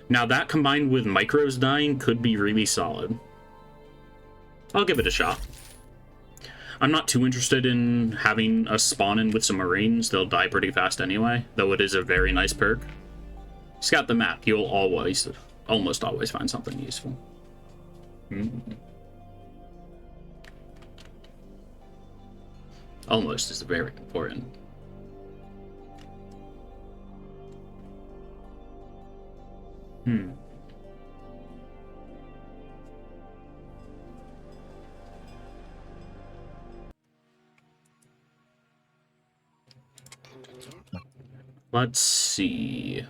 Now that combined with Micros dying could be really solid. I'll give it a shot. I'm not too interested in having a spawn in with some Marines. They'll die pretty fast anyway, though it is a very nice perk. Scout the map. You'll almost always find something useful. Almost is very important. Let's see.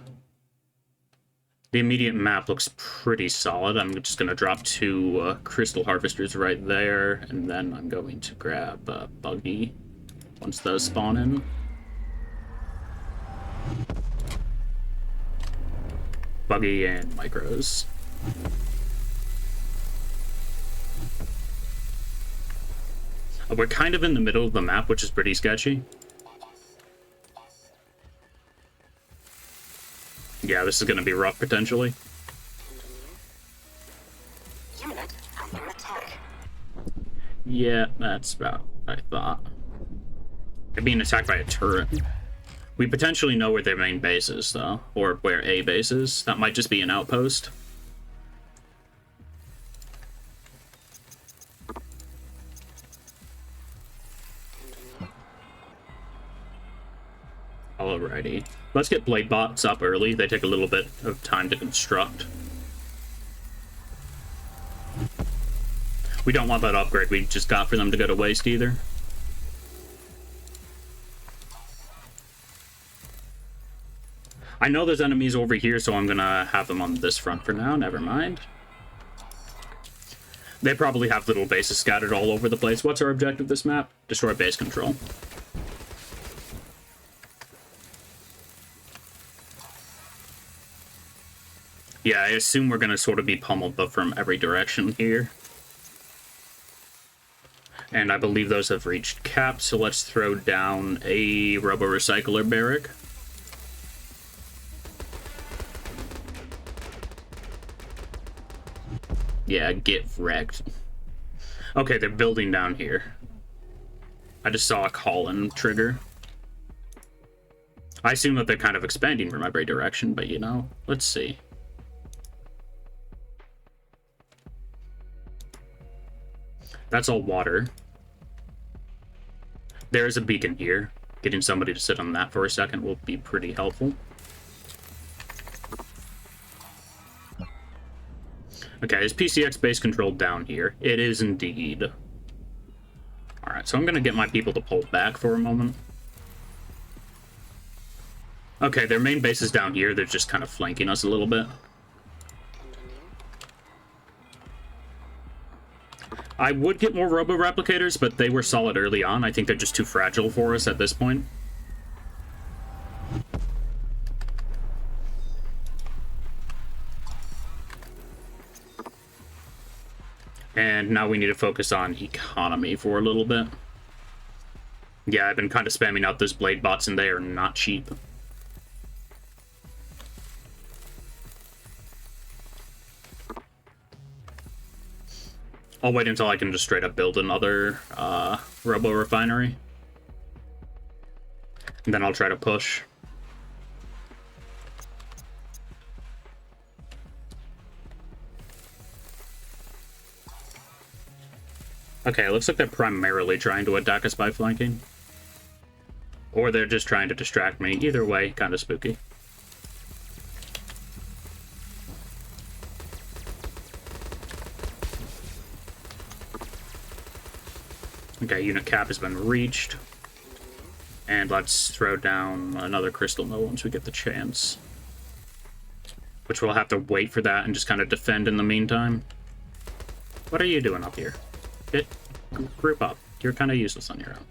The immediate map looks pretty solid. I'm just going to drop 2 Crystal Harvesters right there, and then I'm going to grab Buggy once those spawn in. Buggy and Micros. We're kind of in the middle of the map, which is pretty sketchy. Yeah, this is going to be rough, potentially. Yeah, that's about what I thought. They're being attacked by a turret. We potentially know where their main base is, though. Or where a base is. That might just be an outpost. Alrighty. Let's get blade bots up early. They take a little bit of time to construct. We don't want that upgrade we just got for them to go to waste either. I know there's enemies over here, so I'm gonna have them on this front for now. Never mind. They probably have little bases scattered all over the place. What's our objective this map? Destroy base control. Yeah, I assume we're gonna sort of be pummeled, but from every direction here. And I believe those have reached cap, so let's throw down a robo-recycler barrack. Yeah, get wrecked. Okay, they're building down here. I just saw a call-in trigger. I assume that they're kind of expanding from every direction, but you know, let's see. That's all water. There's a beacon here. Getting somebody to sit on that for a second will be pretty helpful. Okay, is PCX base controlled down here? It is indeed. Alright, so I'm gonna get my people to pull back for a moment. Okay, their main base is down here. They're just kind of flanking us a little bit. I would get more robo-replicators, but they were solid early on. I think they're just too fragile for us at this point. And now we need to focus on economy for a little bit. Yeah, I've been kind of spamming out those blade bots, and they are not cheap. I'll wait until I can just straight up build another robo-refinery. And then I'll try to push. Okay, it looks like they're primarily trying to attack us by flanking. Or they're just trying to distract me. Either way, kind of spooky. Okay, unit cap has been reached. And let's throw down another crystal mill once we get the chance. Which we'll have to wait for that and just kind of defend in the meantime. What are you doing up here? Group up. You're kind of useless on your own.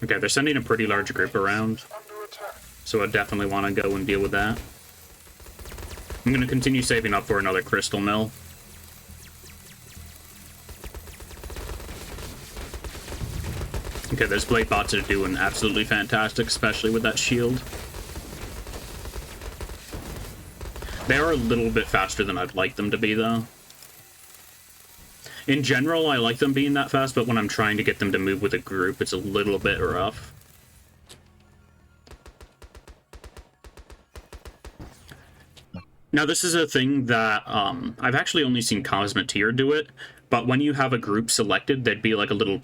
Okay, they're sending a pretty large group around. So I definitely want to go and deal with that. I'm going to continue saving up for another crystal mill. Okay, those blade bots are doing absolutely fantastic, especially with that shield. They are a little bit faster than I'd like them to be, though. In general, I like them being that fast, but when I'm trying to get them to move with a group, it's a little bit rough. Now, this is a thing that I've actually only seen Cosmeteer do it, but when you have a group selected, there'd be like a little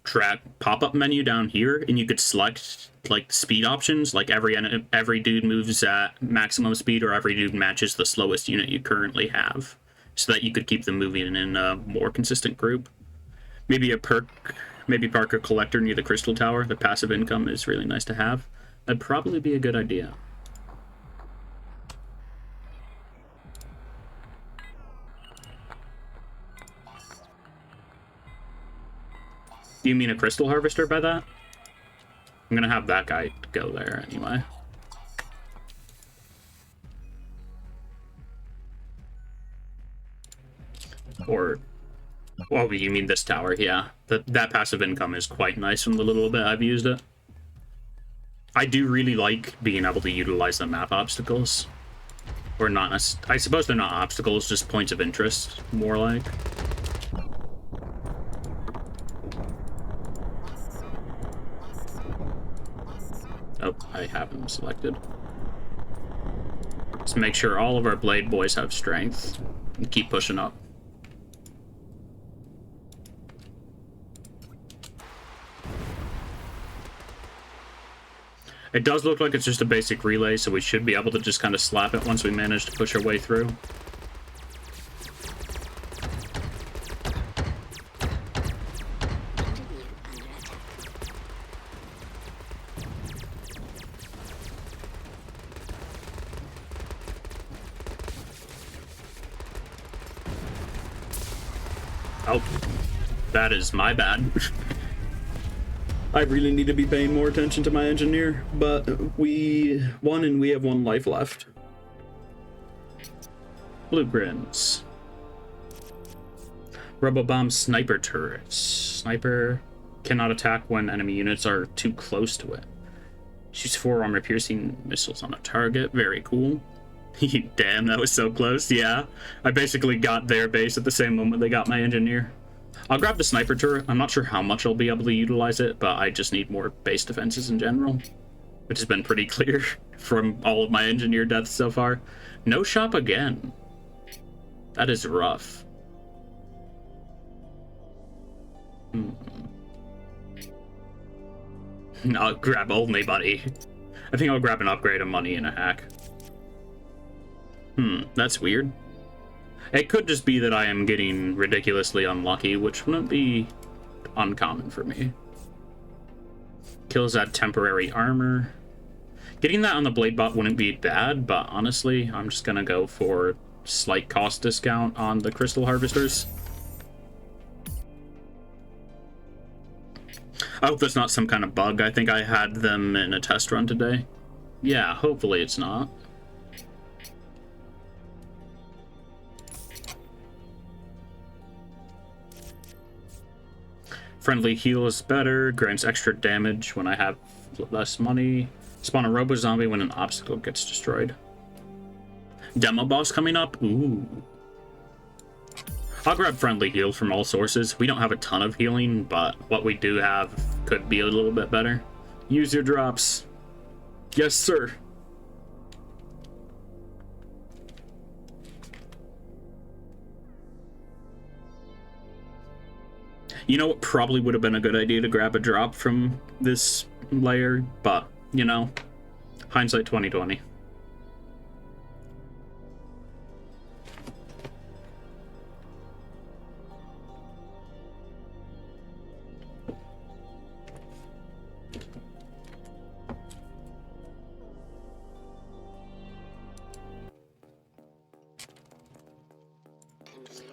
track pop-up menu down here, and you could select like speed options, like every dude moves at maximum speed, or every dude matches the slowest unit you currently have, so that you could keep them moving in a more consistent group. Maybe a perk, maybe park a collector near the crystal tower. The passive income is really nice to have. That'd probably be a good idea. Do you mean a crystal harvester by that? I'm gonna have that guy go there anyway. Or, oh, you mean this tower? Yeah, that passive income is quite nice from the little bit I've used it. I do really like being able to utilize the map obstacles. Or not, I suppose they're not obstacles, just points of interest, more like. Oh, I have them selected. Let's make sure all of our blade boys have strength and keep pushing up. It does look like it's just a basic relay, so we should be able to just kind of slap it once we manage to push our way through. Oh, that is my bad. I really need to be paying more attention to my engineer, but we won and we have 1 life left. Blueprints. Robobomb sniper turrets. Sniper cannot attack when enemy units are too close to it. Shoots 4 armor-piercing missiles on a target. Very cool. Damn, that was so close. Yeah, I basically got their base at the same moment they got my engineer. I'll grab the sniper turret. I'm not sure how much I'll be able to utilize it, but I just need more base defenses in general, which has been pretty clear from all of my engineer deaths so far. No shop again. That is rough. I'll grab only money. I think I'll grab an upgrade of money and a hack. That's weird. It could just be that I am getting ridiculously unlucky, which wouldn't be uncommon for me. Kills add temporary armor. Getting that on the blade bot wouldn't be bad, but honestly, I'm just gonna go for slight cost discount on the crystal harvesters. I hope that's not some kind of bug. I think I had them in a test run today. Yeah, hopefully it's not. Friendly heal is better, grants extra damage when I have less money. Spawn a robo zombie when an obstacle gets destroyed. Demo boss coming up? Ooh. I'll grab friendly heal from all sources. We don't have a ton of healing, but what we do have could be a little bit better. Use your drops. Yes, sir. You know what probably would have been a good idea to grab a drop from this layer, but, you know, hindsight 2020.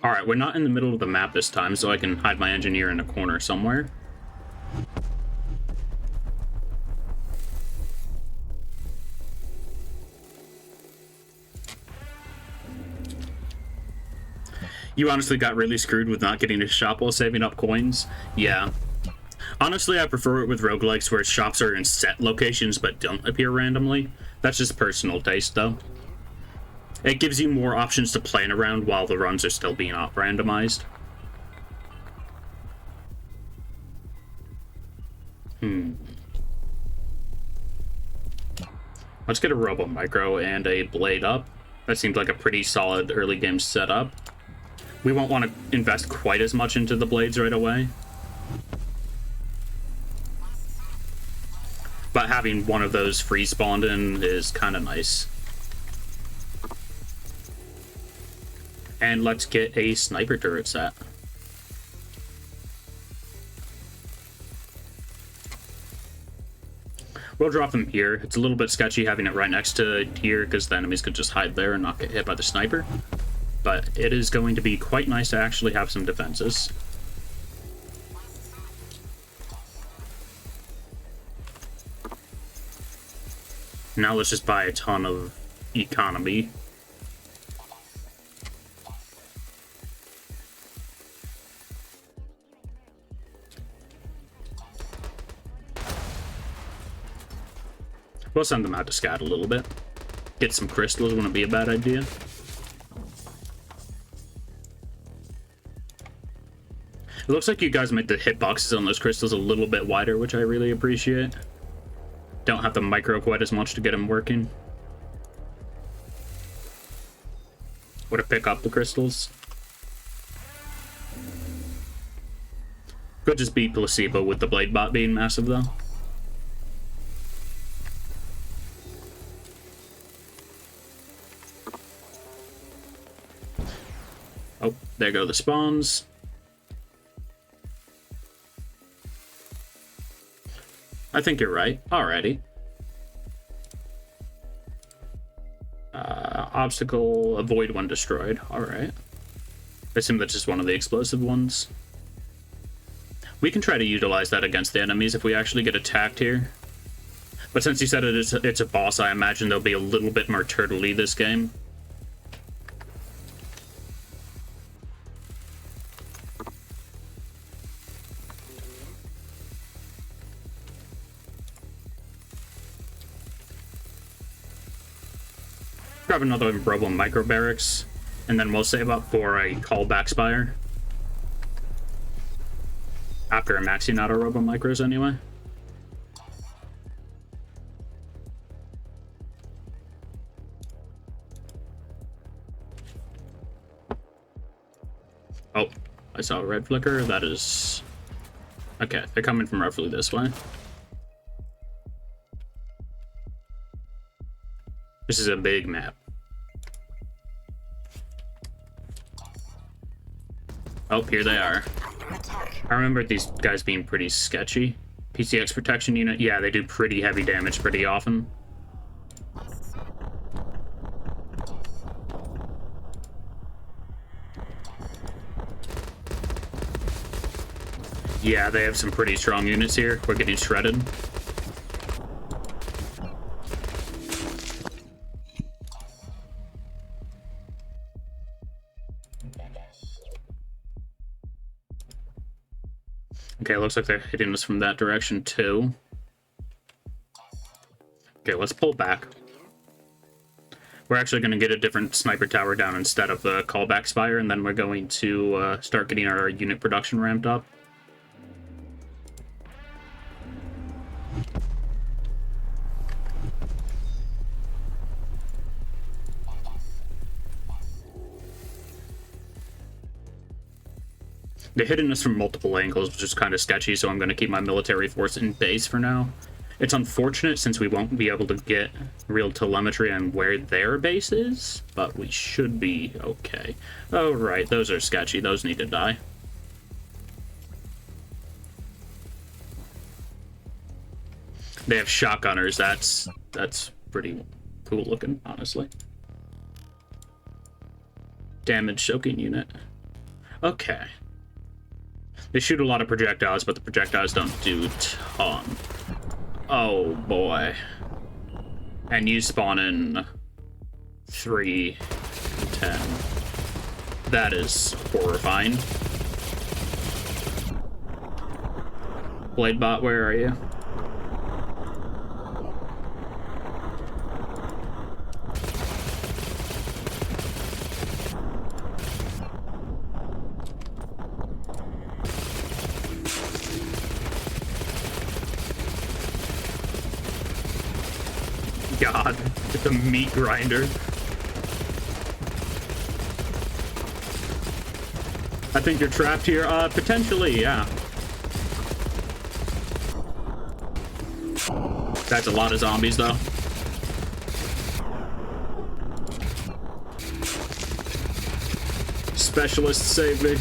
Alright, we're not in the middle of the map this time, so I can hide my engineer in a corner somewhere. You honestly got really screwed with not getting a shop while saving up coins? Yeah. Honestly, I prefer it with roguelikes where shops are in set locations but don't appear randomly. That's just personal taste, though. It gives you more options to plan around while the runs are still being randomized. Let's get a Robo Micro and a Blade up. That seems like a pretty solid early game setup. We won't want to invest quite as much into the blades right away, but having one of those free spawned in is kind of nice. And let's get a sniper turret set. We'll drop them here. It's a little bit sketchy having it right next to here because the enemies could just hide there and not get hit by the sniper. But it is going to be quite nice to actually have some defenses. Now let's just buy a ton of economy. We'll send them out to scout a little bit. Get some crystals wouldn't be a bad idea. It looks like you guys made the hitboxes on those crystals a little bit wider, which I really appreciate. Don't have to micro quite as much to get him working. Or to pick up the crystals. Could just be placebo with the blade bot being massive though. Oh, there go the spawns. I think you're right. Alrighty. Obstacle, avoid when destroyed. Alright. I assume that's just one of the explosive ones. We can try to utilize that against the enemies if we actually get attacked here. But since you said it's a boss, I imagine they'll be a little bit more turtley this game. Grab another Robo Micro Barracks, and then we'll save up for a Callback Spire. After maxing out our Robo Micros anyway. Oh, I saw a red flicker. That is... Okay, they're coming from roughly this way. This is a big map. Oh, here they are. I remember these guys being pretty sketchy. PCX protection unit, yeah, they do pretty heavy damage pretty often. Yeah, they have some pretty strong units here. We're getting shredded. Okay, looks like they're hitting us from that direction too. Okay, let's pull back. We're actually going to get a different sniper tower down instead of the callback spire, and then we're going to start getting our unit production ramped up. They're hitting us from multiple angles, which is kind of sketchy, so I'm going to keep my military force in base for now. It's unfortunate since we won't be able to get real telemetry on where their base is, but we should be okay. Oh, right, those are sketchy. Those need to die. They have shotgunners. That's pretty cool looking, honestly. Damage soaking unit. Okay. They shoot a lot of projectiles, but the projectiles don't do a ton. Oh boy. And you spawn in 3, 10. That is horrifying. Bladebot, where are you? God, it's a meat grinder. I think you're trapped here. Potentially, yeah. That's a lot of zombies, though. Specialist, save me.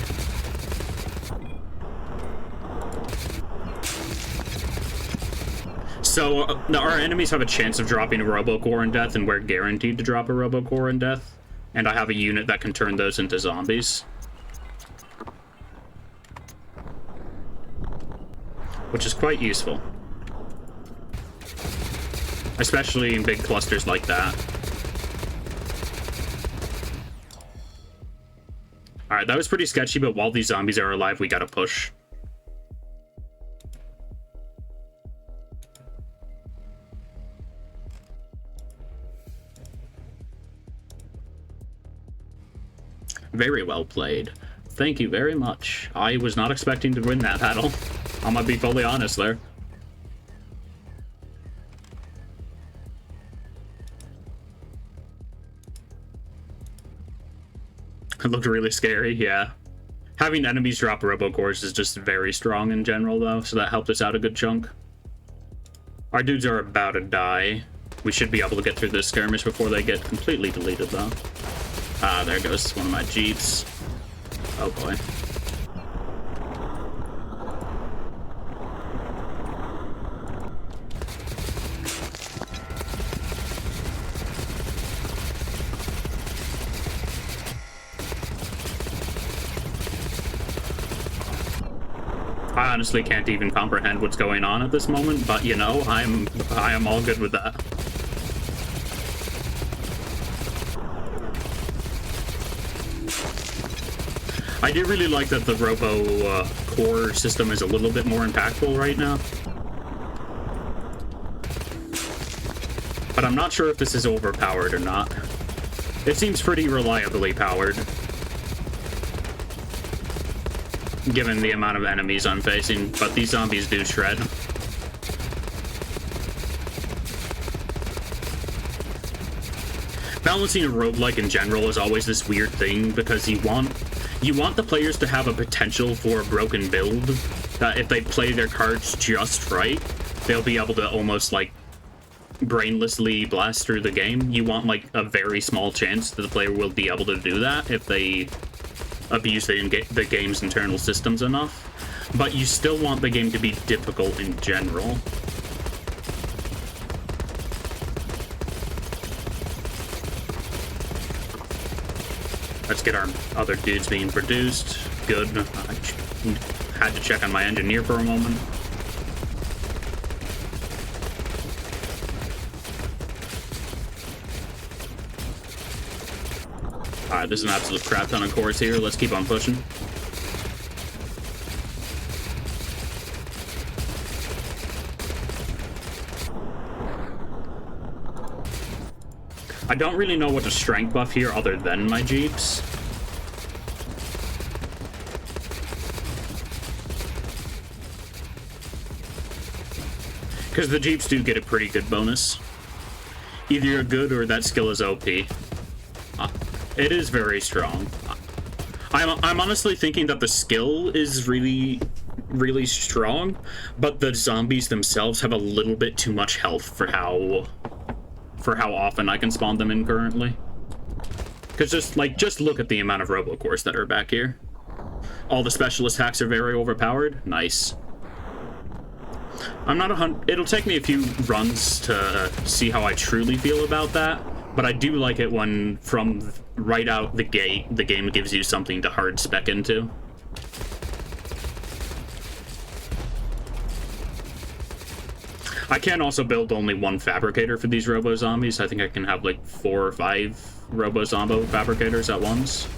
So, our enemies have a chance of dropping a Robocore in death, and we're guaranteed to drop a Robocore in death. And I have a unit that can turn those into zombies. Which is quite useful. Especially in big clusters like that. Alright, that was pretty sketchy, but while these zombies are alive, we gotta push. Very well played. Thank you very much. I was not expecting to win that battle. I'm gonna be fully honest there. It looked really scary, yeah. Having enemies drop robocores is just very strong in general, though, so that helped us out a good chunk. Our dudes are about to die. We should be able to get through this skirmish before they get completely deleted, though. Ah, there goes one of my jeeps. Oh boy. I honestly can't even comprehend what's going on at this moment, but you know, I am all good with that. I do really like that the Robo core system is a little bit more impactful right now. But I'm not sure if this is overpowered or not. It seems pretty reliably powered, given the amount of enemies I'm facing, but these zombies do shred. Balancing a roguelike in general is always this weird thing, because you want the players to have a potential for a broken build, that if they play their cards just right, they'll be able to almost, like, brainlessly blast through the game. You want, like, a very small chance that the player will be able to do that if they abuse the game's internal systems enough. But you still want the game to be difficult in general. Let's get our other dudes being produced. Good. I had to check on my engineer for a moment. Alright, there's an absolute crap ton of cores here. Let's keep on pushing. I don't really know what to strength buff here other than my jeeps. Because the jeeps do get a pretty good bonus. Either you're good or that skill is OP. It is very strong. I'm honestly thinking that the skill is really strong, but the zombies themselves have a little bit too much health for how often I can spawn them in currently. Because just look at the amount of robocores that are back here. All the specialist hacks are very overpowered. Nice. I'm not 100. It'll take me a few runs to see how I truly feel about that, but I do like it when from right out the gate the game gives you something to hard spec into. I can also build only one fabricator for these robo-zombies. I think I can have like 4 or 5 robo-zombo fabricators at once.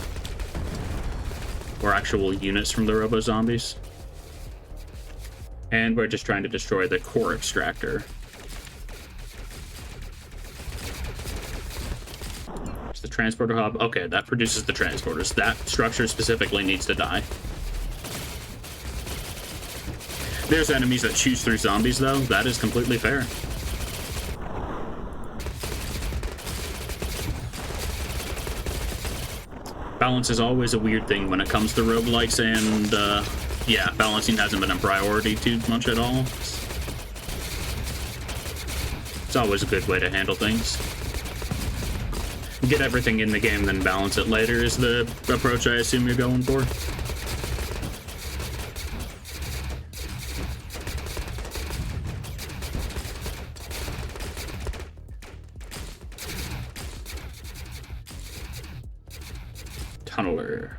Or actual units from the robo-zombies. And we're just trying to destroy the core extractor. It's the transporter hub. Okay, that produces the transporters. That structure specifically needs to die. There's enemies that choose through zombies, though. That is completely fair. Balance is always a weird thing when it comes to roguelikes, and yeah, balancing hasn't been a priority too much at all. It's always a good way to handle things. Get everything in the game, then balance it later is the approach I assume you're going for. Tunneler.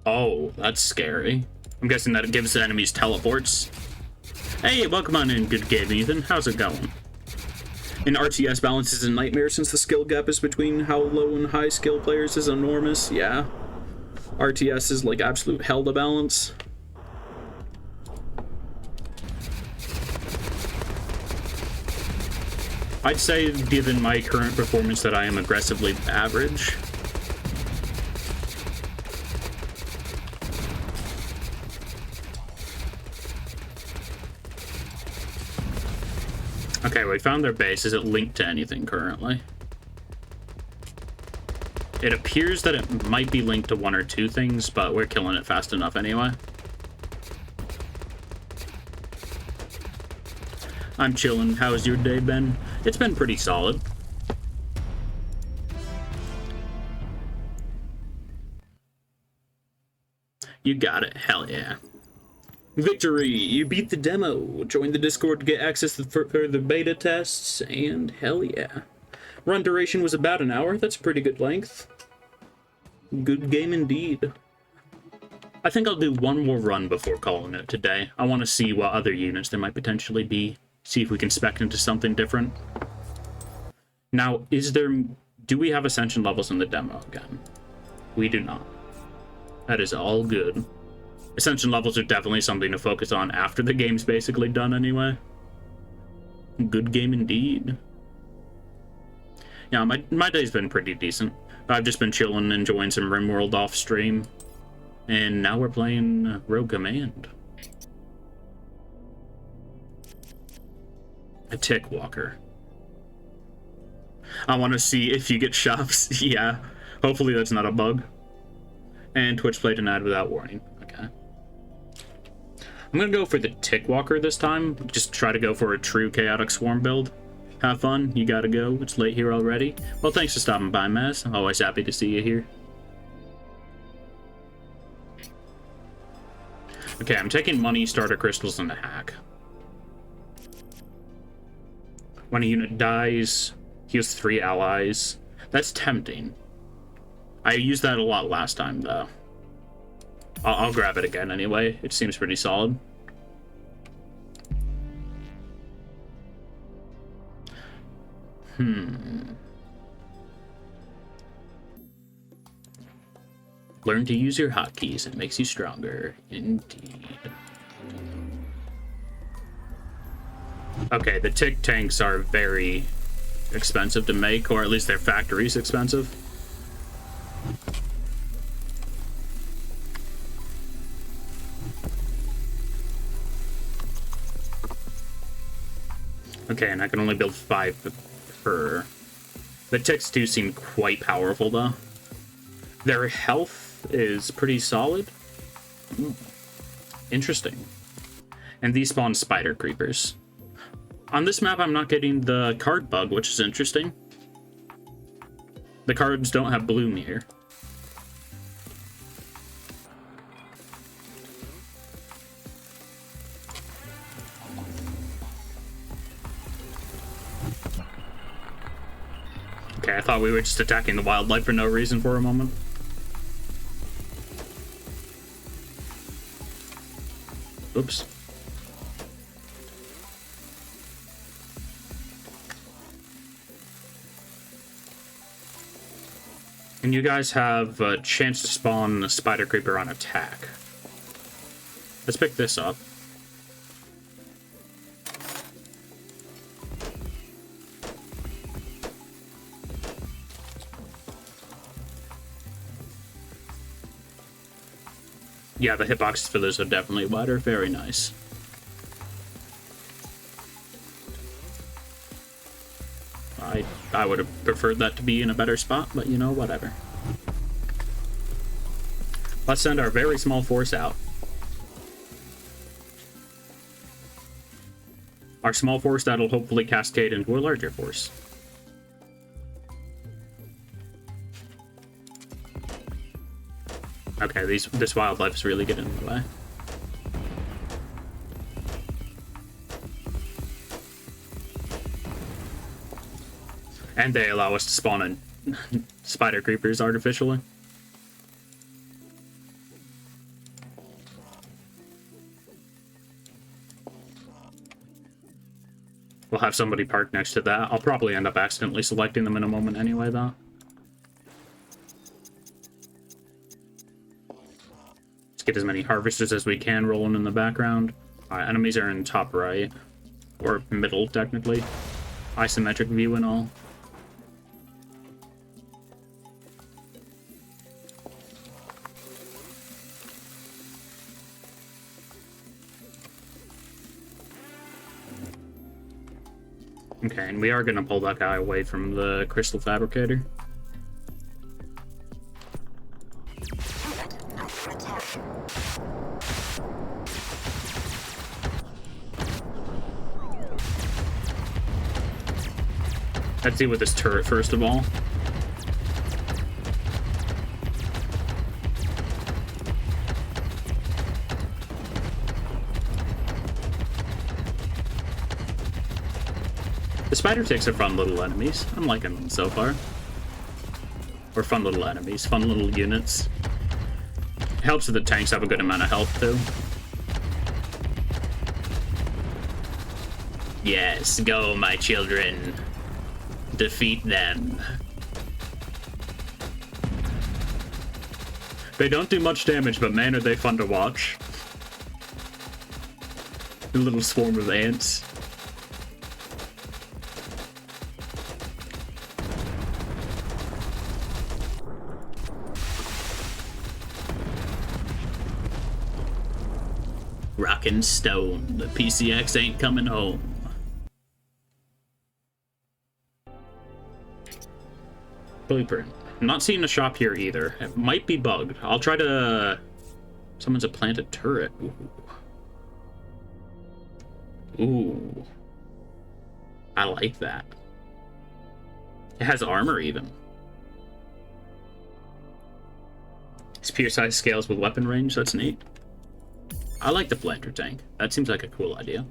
Oh, that's scary. I'm guessing that it gives the enemies teleports. Hey, welcome on in, good game, Ethan. How's it going? In RTS, balance is a nightmare since the skill gap is between how low and high skill players is enormous. Yeah. RTS is like absolute hell to balance. I'd say, given my current performance, that I am aggressively average. Okay, we found their base. Is it linked to anything currently? It appears that it might be linked to one or two things, but we're killing it fast enough anyway. I'm chilling. How's your day been? It's been pretty solid. You got it. Hell yeah. Victory! You beat the demo. Join the Discord to get access to further beta tests, and hell yeah. Run duration was about an hour. That's a pretty good length. Good game indeed. I think I'll do one more run before calling it today. I want to see what other units there might potentially be. See if we can spec into something different. Now, do we have Ascension levels in the demo again? We do not. That is all good. Ascension levels are definitely something to focus on after the game's basically done anyway. Good game indeed. Yeah, my day's been pretty decent. I've just been chilling, enjoying some RimWorld off stream. And now we're playing Rogue Command. A Tick Walker. I want to see if you get shops. Yeah, hopefully that's not a bug. And Twitch play denied without warning. Okay. I'm gonna go for the Tick Walker this time. Just try to go for a true Chaotic Swarm build. Have fun. You gotta go. It's late here already. Well, thanks for stopping by, Maz. I'm always happy to see you here. Okay, I'm taking money, starter crystals, and a hack. When a unit dies, he has 3 allies. That's tempting. I used that a lot last time, though. I'll grab it again anyway. It seems pretty solid. Learn to use your hotkeys. It makes you stronger. Indeed. Okay, the Tick tanks are very expensive to make, or at least their factory's expensive. Okay, and I can only build 5 per... The Ticks do seem quite powerful, though. Their health is pretty solid. Interesting. And these spawn spider creepers. On this map, I'm not getting the card bug, which is interesting. The cards don't have bloom here. Okay, I thought we were just attacking the wildlife for no reason for a moment. Oops. And you guys have a chance to spawn a spider creeper on attack. Let's pick this up. Yeah, the hitboxes for those are definitely wider. Very nice. I would have preferred that to be in a better spot, but you know, whatever. Let's send our very small force out. Our small force that'll hopefully cascade into a larger force. Okay, this wildlife is really getting in the way. And they allow us to spawn in spider creepers artificially. We'll have somebody parked next to that. I'll probably end up accidentally selecting them in a moment anyway, though. Let's get as many harvesters as we can rolling in the background. Enemies are in top right. Or middle, technically. Isometric view and all. Okay, and we are going to pull that guy away from the Crystal Fabricator. attack. Let's deal with this turret first of all. The spider ticks are fun little enemies. I'm liking them so far. Or fun little enemies, fun little units. It helps that the tanks have a good amount of health too. Yes, go my children. Defeat them. They don't do much damage, but man, are they fun to watch. A little swarm of ants. Rockin' stone. The PCX ain't coming home. Blueprint. I'm not seeing a shop here either. It might be bugged. I'll try to... Someone's a planted turret. Ooh. Ooh. I like that. It has armor even. Spear size scales with weapon range. That's neat. I like the planter tank. That seems like a cool idea.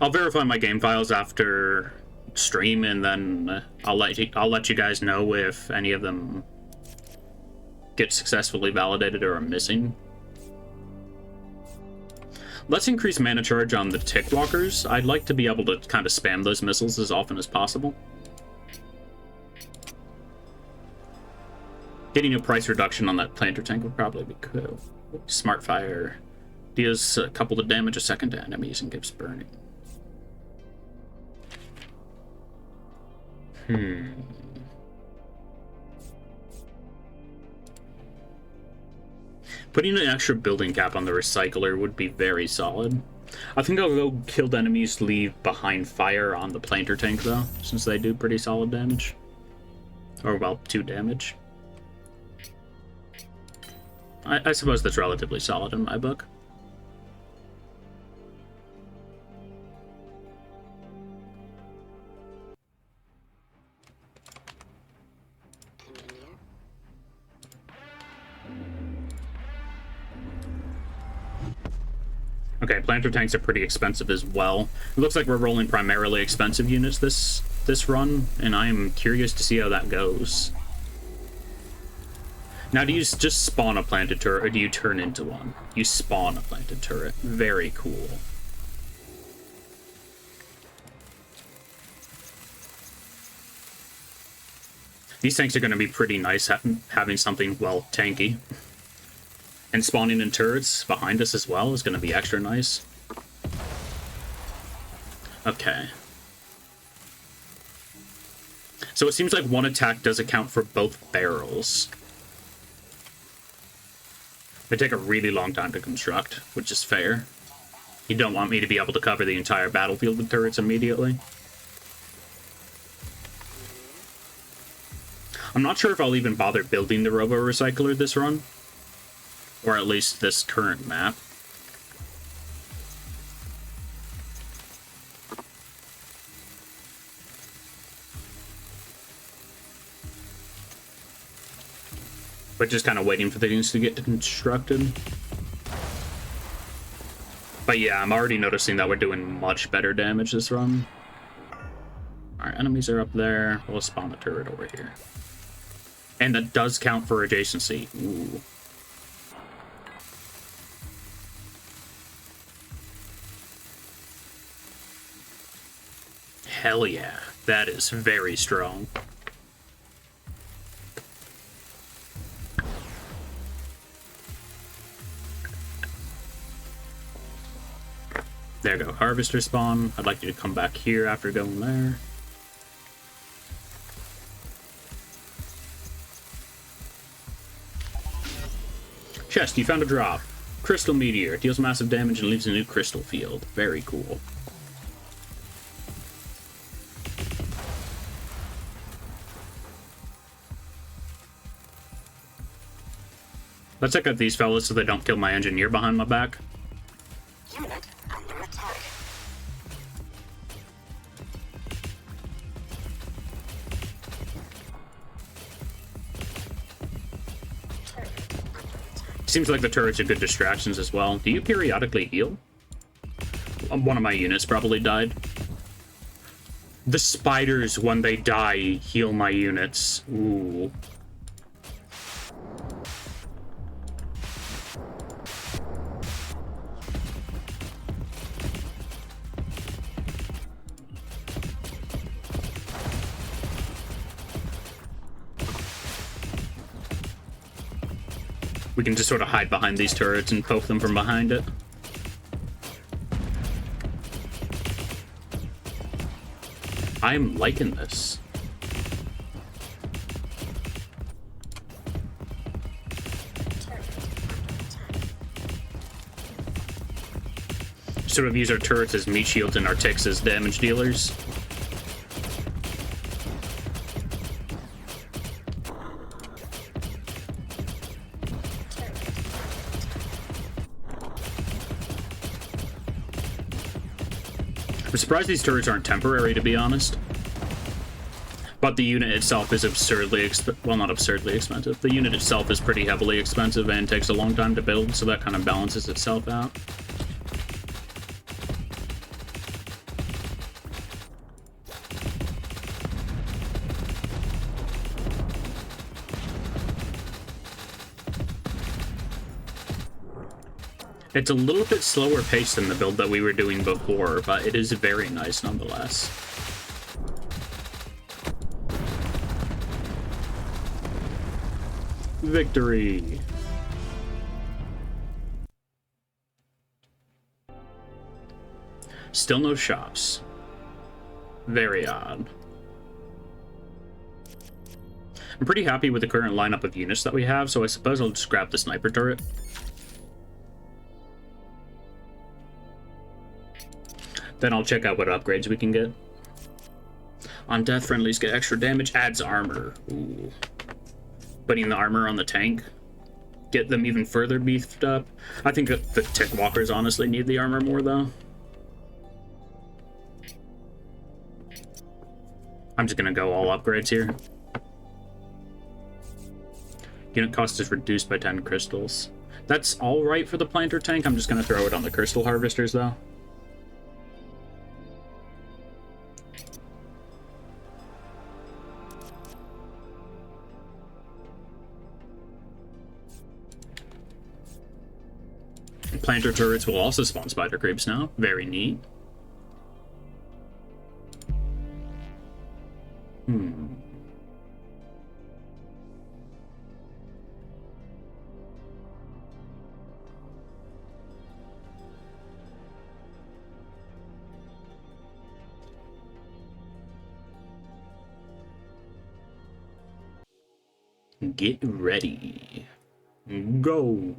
I'll verify my game files after stream, and then I'll let you guys know if any of them get successfully validated or are missing. Let's increase mana charge on the tick walkers. I'd like to be able to kind of spam those missiles as often as possible. Getting a price reduction on that planter tank would probably be cool. Smart fire deals a couple of damage a second to enemies and gives burning. Putting an extra building cap on the recycler would be very solid. I think I'll go killed enemies leave behind fire on the planter tank though, since they do pretty solid damage. Or well, 2 damage. I suppose that's relatively solid in my book. Okay, planter tanks are pretty expensive as well. It looks like we're rolling primarily expensive units this run, and I am curious to see how that goes. Now, do you just spawn a planted turret, or do you turn into one? You spawn a planted turret. Very cool. These tanks are going to be pretty nice having something, well, tanky. And spawning in turrets behind us as well is going to be extra nice. Okay. So it seems like one attack does account for both barrels. They take a really long time to construct, which is fair. You don't want me to be able to cover the entire battlefield with turrets immediately. I'm not sure if I'll even bother building the Robo-Recycler this run. Or at least this current map. But just kind of waiting for things to get constructed. But yeah, I'm already noticing that we're doing much better damage this run. Our enemies are up there. We'll spawn a turret over here. And that does count for adjacency. Ooh. Hell yeah, that is very strong. There you go, harvester spawn. I'd like you to come back here after going there. Chest, you found a drop. Crystal meteor. Deals massive damage and leaves a new crystal field. Very cool. Let's check out these fellas so they don't kill my engineer behind my back. Unit under attack. Seems like the turrets are good distractions as well. Do you periodically heal? One of my units probably died. The spiders, when they die, heal my units. Ooh. We can just sort of hide behind these turrets and poke them from behind it. I'm liking this. Sort of use our turrets as meat shields and our ticks as damage dealers. I'm surprised these turrets aren't temporary, to be honest. But the unit itself is absurdly well, not absurdly expensive. The unit itself is pretty heavily expensive and takes a long time to build, so that kind of balances itself out. It's a little bit slower paced than the build that we were doing before, but it is very nice nonetheless. Victory! Still no shops. Very odd. I'm pretty happy with the current lineup of units that we have, so I suppose I'll just grab the sniper turret. Then I'll check out what upgrades we can get. On death, friendlies get extra damage, adds armor. Ooh. Putting the armor on the tank. Get them even further beefed up. I think that the tick walkers honestly need the armor more, though. I'm just gonna go all upgrades here. Unit cost is reduced by 10 crystals. That's alright for the planter tank. I'm just gonna throw it on the crystal harvesters, though. Planter turrets will also spawn spider creeps now. Very neat. Get ready. Go.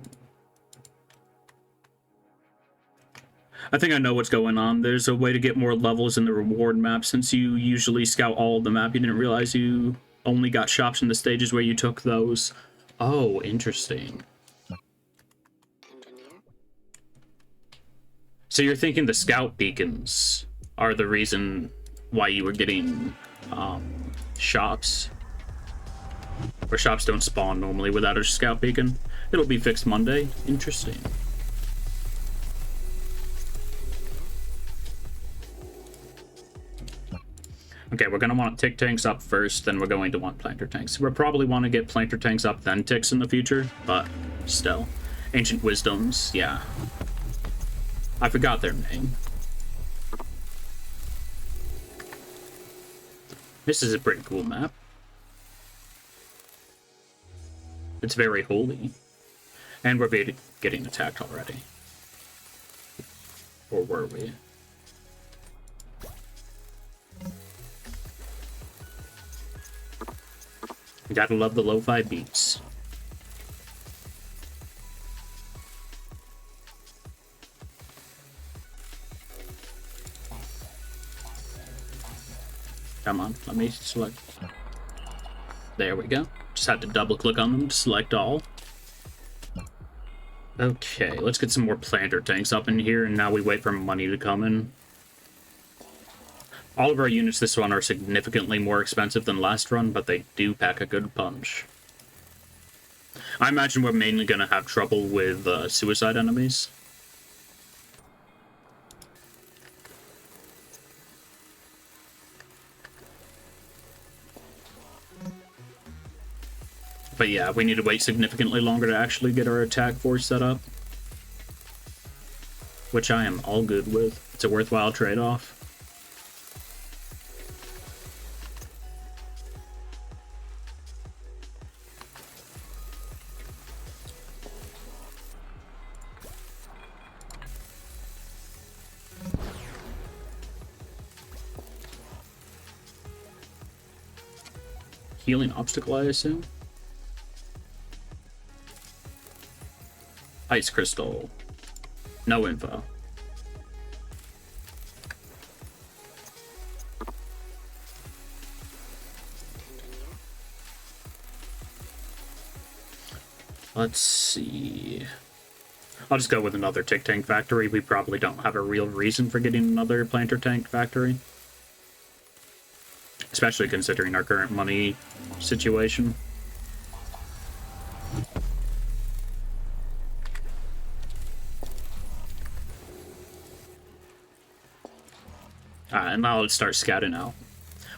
I think I know what's going on. There's a way to get more levels in the reward map. Since you usually scout all of the map, you didn't realize you only got shops in the stages where you took those. Oh, interesting. So you're thinking the scout beacons are the reason why you were getting shops? Where shops don't spawn normally without a scout beacon. It'll be fixed Monday. Interesting. Okay, we're going to want tick tanks up first, then we're going to want planter tanks. We'll probably want to get planter tanks up, then ticks in the future, but still. Ancient Wisdoms, yeah. I forgot their name. This is a pretty cool map. It's very holy. And we're getting attacked already. Or were we? Gotta love the lo-fi beats. Come on, let me select. There we go. Just had to double click on them to select all. Okay, let's get some more planter tanks up in here, and now we wait for money to come in. All of our units this run are significantly more expensive than last run, but they do pack a good punch. I imagine we're mainly going to have trouble with suicide enemies. But yeah, we need to wait significantly longer to actually get our attack force set up. Which I am all good with. It's a worthwhile trade-off. Healing obstacle, I assume? Ice crystal. No info. Let's see. I'll just go with another tick tank factory. We probably don't have a real reason for getting another planter tank factory. Especially considering our current money situation. And now let's start scouting out.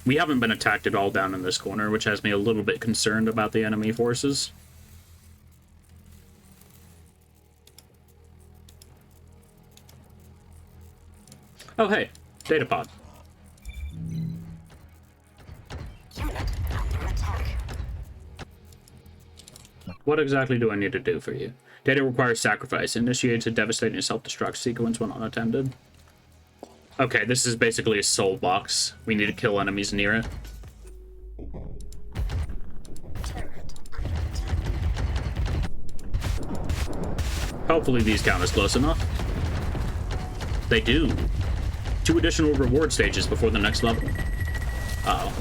We haven't been attacked at all down in this corner, which has me a little bit concerned about the enemy forces. Oh hey, data pod. Unit under attack. What exactly do I need to do for you? Data requires sacrifice. Initiates a devastating self-destruct sequence when unattended. Okay, this is basically a soul box. We need to kill enemies near it. Turret under attack. Hopefully these count as close enough. They do. 2 additional reward stages before the next level. Uh-oh.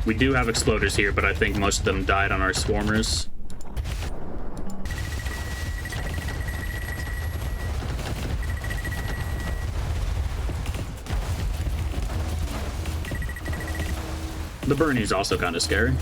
We do have exploders here, but I think most of them died on our swarmers. The Bernie's also kind of scary.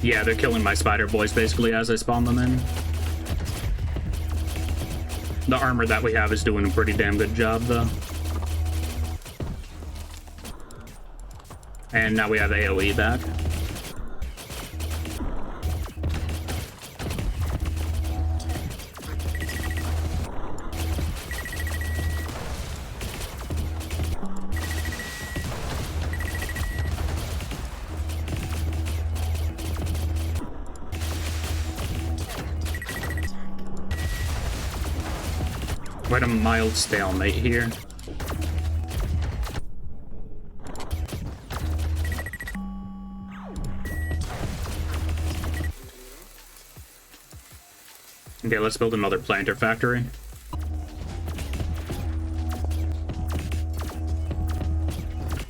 Yeah, they're killing my spider boys basically as I spawn them in. The armor that we have is doing a pretty damn good job though. And now we have AoE back. We're at a mild stalemate here. Okay, let's build another planter factory.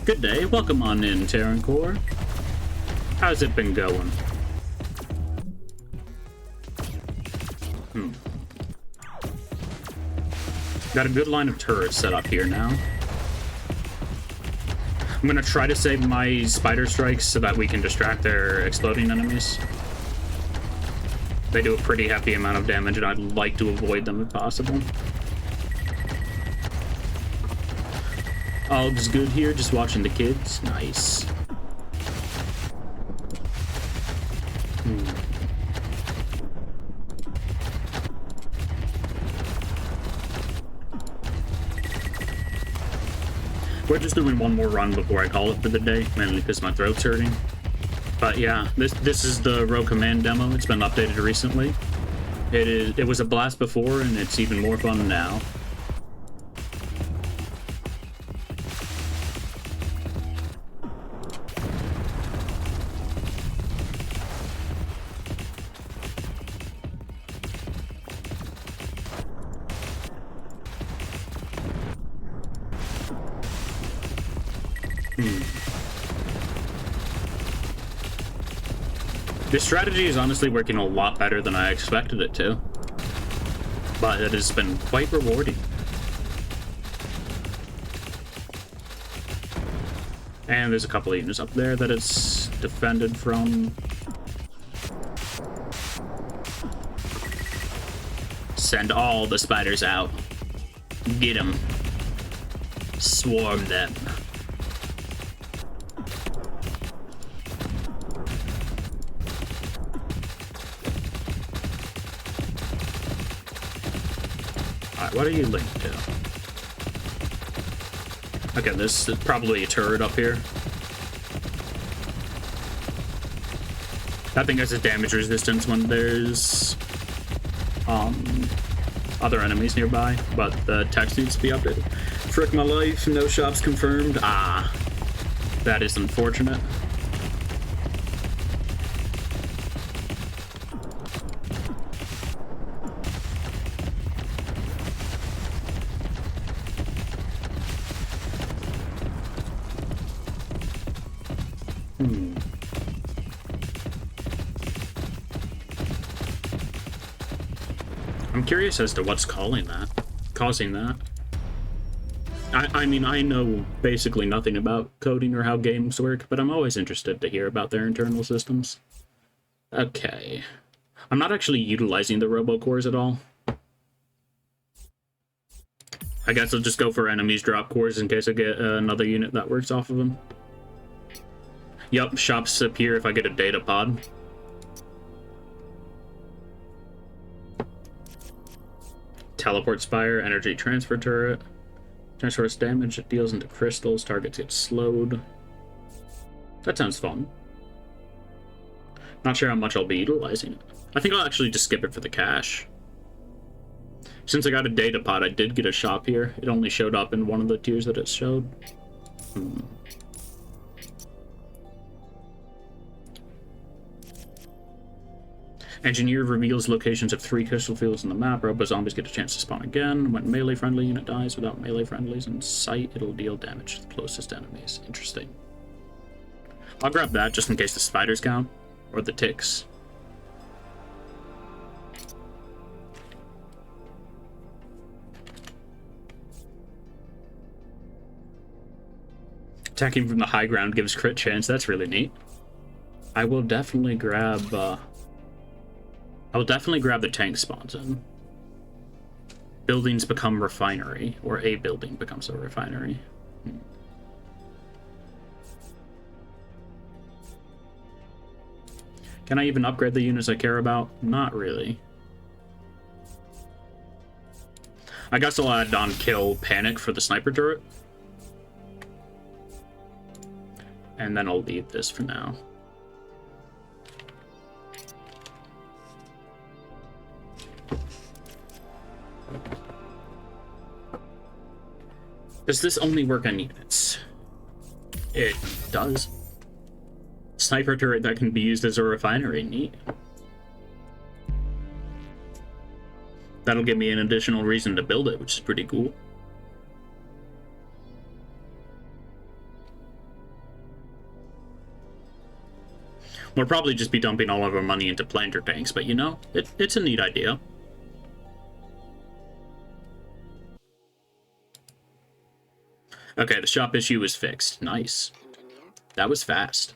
Good day, welcome on in, Terran Core. How's it been going? Got a good line of turrets set up here now. I'm gonna try to save my spider strikes so that we can distract their exploding enemies. They do a pretty hefty amount of damage, and I'd like to avoid them if possible. All's good here, just watching the kids. Nice. We're just doing one more run before I call it for the day, mainly because my throat's hurting. But yeah, this is the Row Command demo. It's been updated recently. It was a blast before, and it's even more fun now. This strategy is honestly working a lot better than I expected it to. But it has been quite rewarding. And there's a couple of units up there that it's defended from. Send all the spiders out. Get them. Swarm them. Alright, what are you linked to? Okay, this is probably a turret up here. That thing has a damage resistance when there's other enemies nearby, but the text needs to be updated. Frick my life, no shops confirmed. Ah, that is unfortunate. I'm curious as to what's causing that. I mean, I know basically nothing about coding or how games work, but I'm always interested to hear about their internal systems. Okay. I'm not actually utilizing the robocores at all. I guess I'll just go for enemies drop cores in case I get another unit that works off of them. Yup, shops appear if I get a data pod. Teleport Spire, energy transfer turret. Transfers damage, it deals into crystals, targets get slowed. That sounds fun. Not sure how much I'll be utilizing it. I think I'll actually just skip it for the cash. Since I got a data pod, I did get a shop here. It only showed up in one of the tiers that it showed. Engineer reveals locations of 3 crystal fields in the map. Robo zombies get a chance to spawn again. When melee friendly unit dies without melee friendlies in sight, it'll deal damage to the closest enemies. Interesting. I'll grab that just in case the spiders count. Or the ticks. Attacking from the high ground gives crit chance. That's really neat. I will definitely grab the tank spawns in. Buildings become refinery, or a building becomes a refinery. Can I even upgrade the units I care about? Not really. I guess I'll add on kill panic for the sniper turret. And then I'll leave this for now. Does this only work on units? It does. Sniper turret that can be used as a refinery. Neat. That'll give me an additional reason to build it, which is pretty cool. We'll probably just be dumping all of our money into planter tanks, but you know, it's a neat idea. Okay, the shop issue is fixed. Nice. That was fast.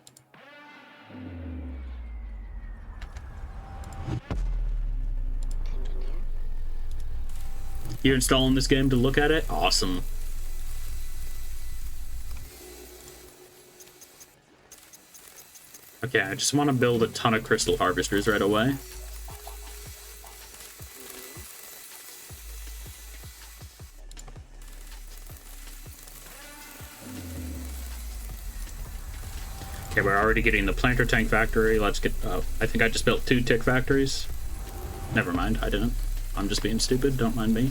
You're installing this game to look at it? Awesome. Okay, I just want to build a ton of crystal harvesters right away. Okay, we're already getting the planter tank factory. Let's get... I think I just built 2 tick factories. Never mind, I didn't. I'm just being stupid, don't mind me.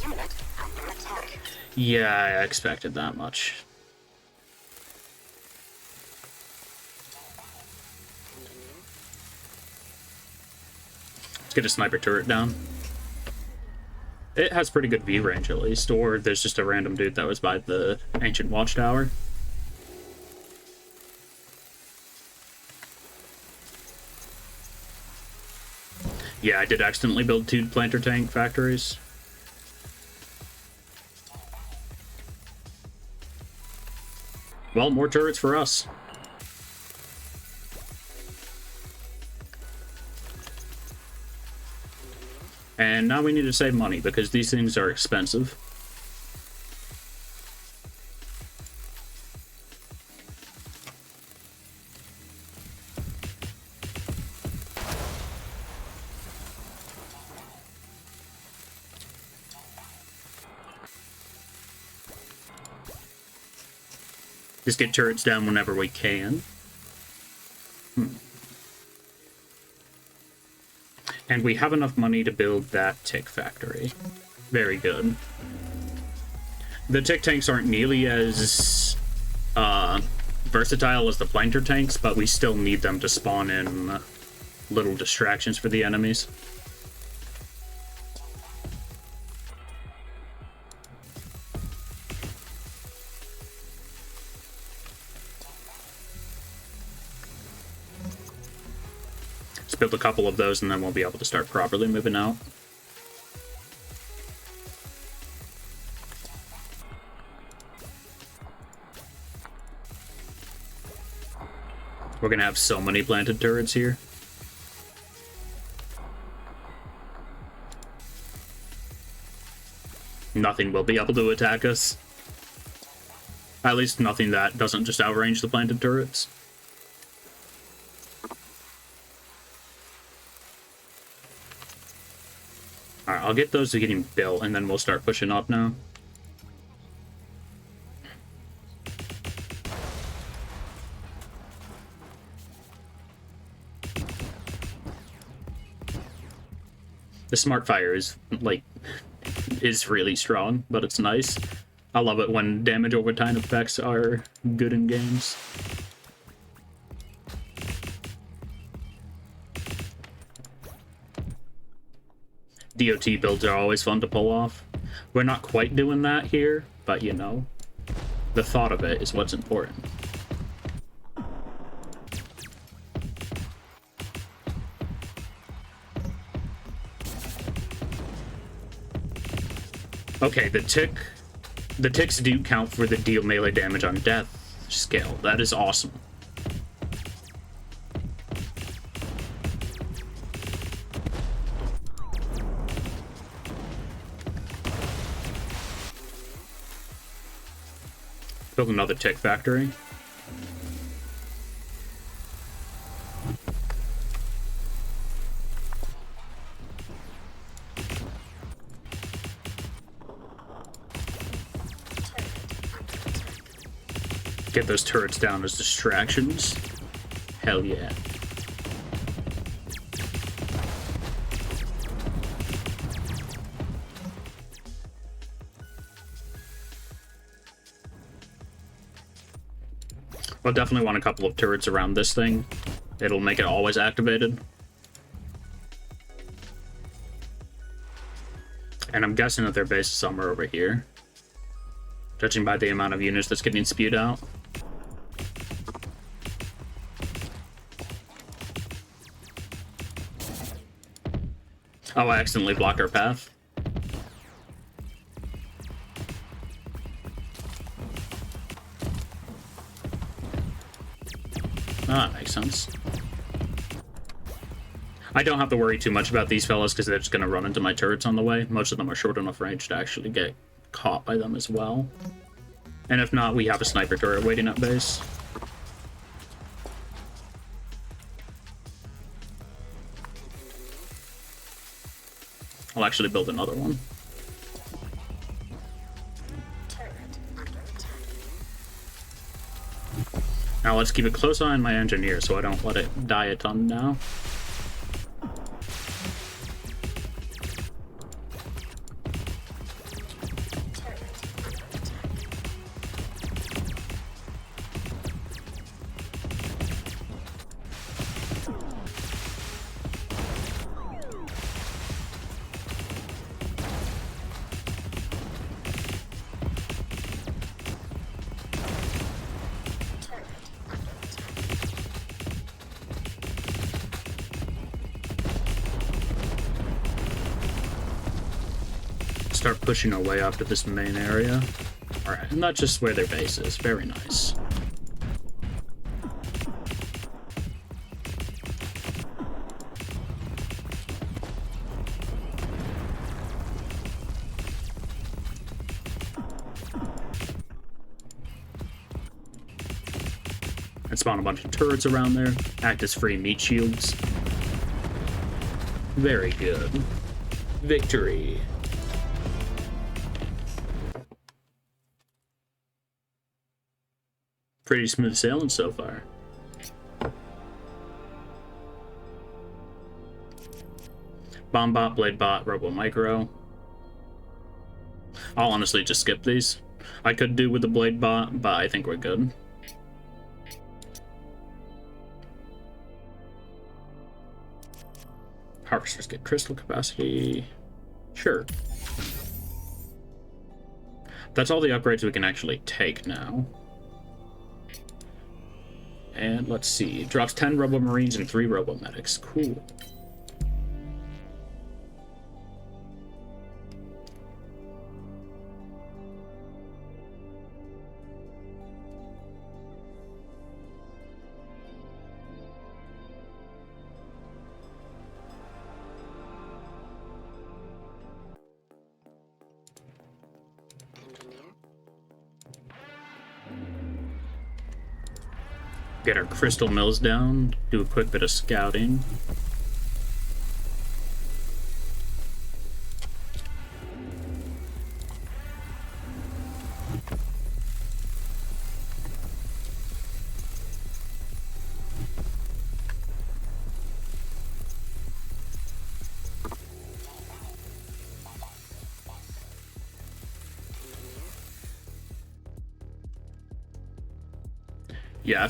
Unit under attack. Yeah, I expected that much. Let's get a sniper turret down. It has pretty good view range at least, or there's just a random dude that was by the ancient watchtower. Yeah, I did accidentally build 2 planter tank factories. Well, more turrets for us. And now we need to save money because these things are expensive. Just get turrets down whenever we can. And we have enough money to build that tick factory. Very good. The tick tanks aren't nearly as versatile as the planter tanks, but we still need them to spawn in little distractions for the enemies. Let's build a couple of those and then we'll be able to start properly moving out. We're gonna have so many planted turrets here. Nothing will be able to attack us. At least nothing that doesn't just outrange the planted turrets. Alright, I'll get those to getting built and then we'll start pushing up now. The smart fire is, like, is really strong, but it's nice. I love it when damage over time effects are good in games. DOT builds are always fun to pull off. We're not quite doing that here, but you know, the thought of it is what's important. Okay, the ticks do count for the deal melee damage on death scale. That is awesome. Build another tick factory. Get those turrets down as distractions. Hell yeah. I'll definitely want a couple of turrets around this thing. It'll make it always activated. And I'm guessing that their base is somewhere over here, judging by the amount of units that's getting spewed out. Oh, I accidentally blocked our path. Ah, that makes sense. I don't have to worry too much about these fellas because they're just going to run into my turrets on the way. Most of them are short enough range to actually get caught by them as well. And if not, we have a sniper turret waiting at base. I'll actually build another one. Now let's keep a close eye on my engineer so I don't let it die a ton now. start pushing our way up to this main area. Alright, and that's just where their base is. Very nice. And spawn a bunch of turrets around there. Act as free meat shields. Very good. Victory. Pretty smooth sailing so far. Bomb bot, blade bot, robo micro. I'll honestly just skip these. I could do with the blade bot, but I think we're good. Harvesters get crystal capacity. Sure. That's all the upgrades we can actually take now. And let's see. Drops 10 Robo Marines and 3 Robo Medics. Cool. Get our crystal mills down, do a quick bit of scouting. Yeah,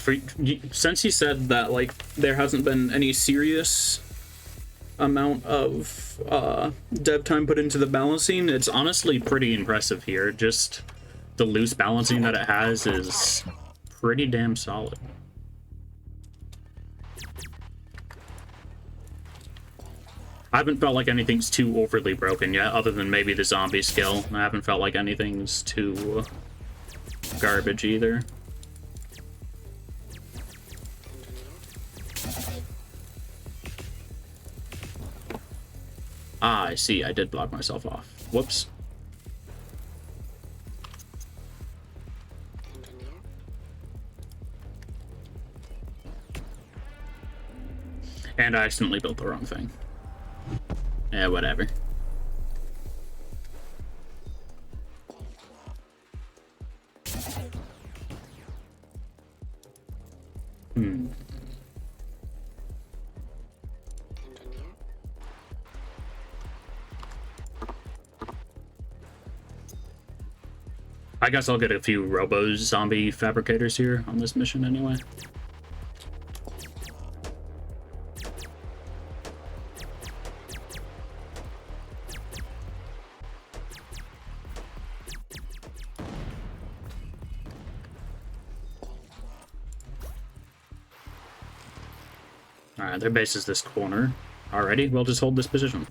since he said that, like, there hasn't been any serious amount of dev time put into the balancing, it's honestly pretty impressive here. Just the loose balancing that it has is pretty damn solid. I haven't felt like anything's too overly broken yet, other than maybe the zombie skill. I haven't felt like anything's too garbage either. Ah, I see. I did block myself off. Whoops. And I accidentally built the wrong thing. Yeah, whatever. I guess I'll get a few robo zombie fabricators here on this mission anyway. Alright, their base is this corner. Alrighty, we'll just hold this position.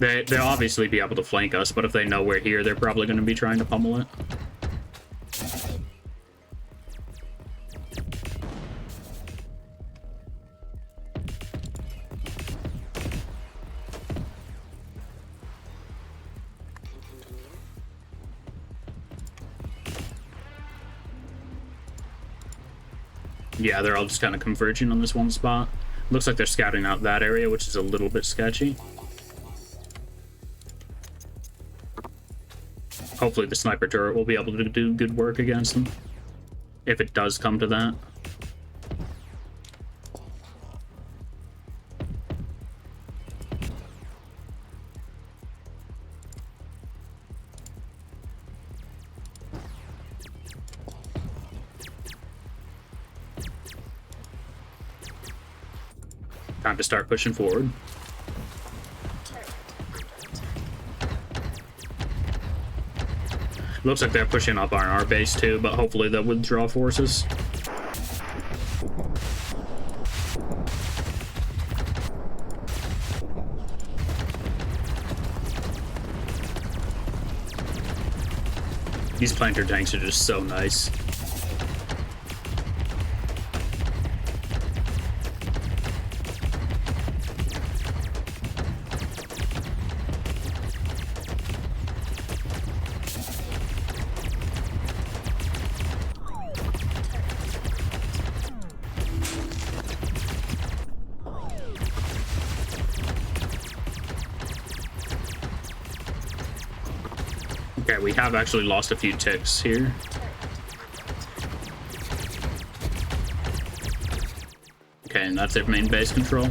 They'll obviously be able to flank us, but if they know we're here, they're probably going to be trying to pummel it. Yeah, they're all just kind of converging on this one spot. Looks like they're scouting out that area, which is a little bit sketchy. Hopefully the sniper turret will be able to do good work against them, if it does come to that. Time to start pushing forward. Looks like they're pushing up on our base too, but hopefully they'll withdraw forces. These planter tanks are just so nice. Okay, we have actually lost a few ticks here. Okay, and that's their main base control.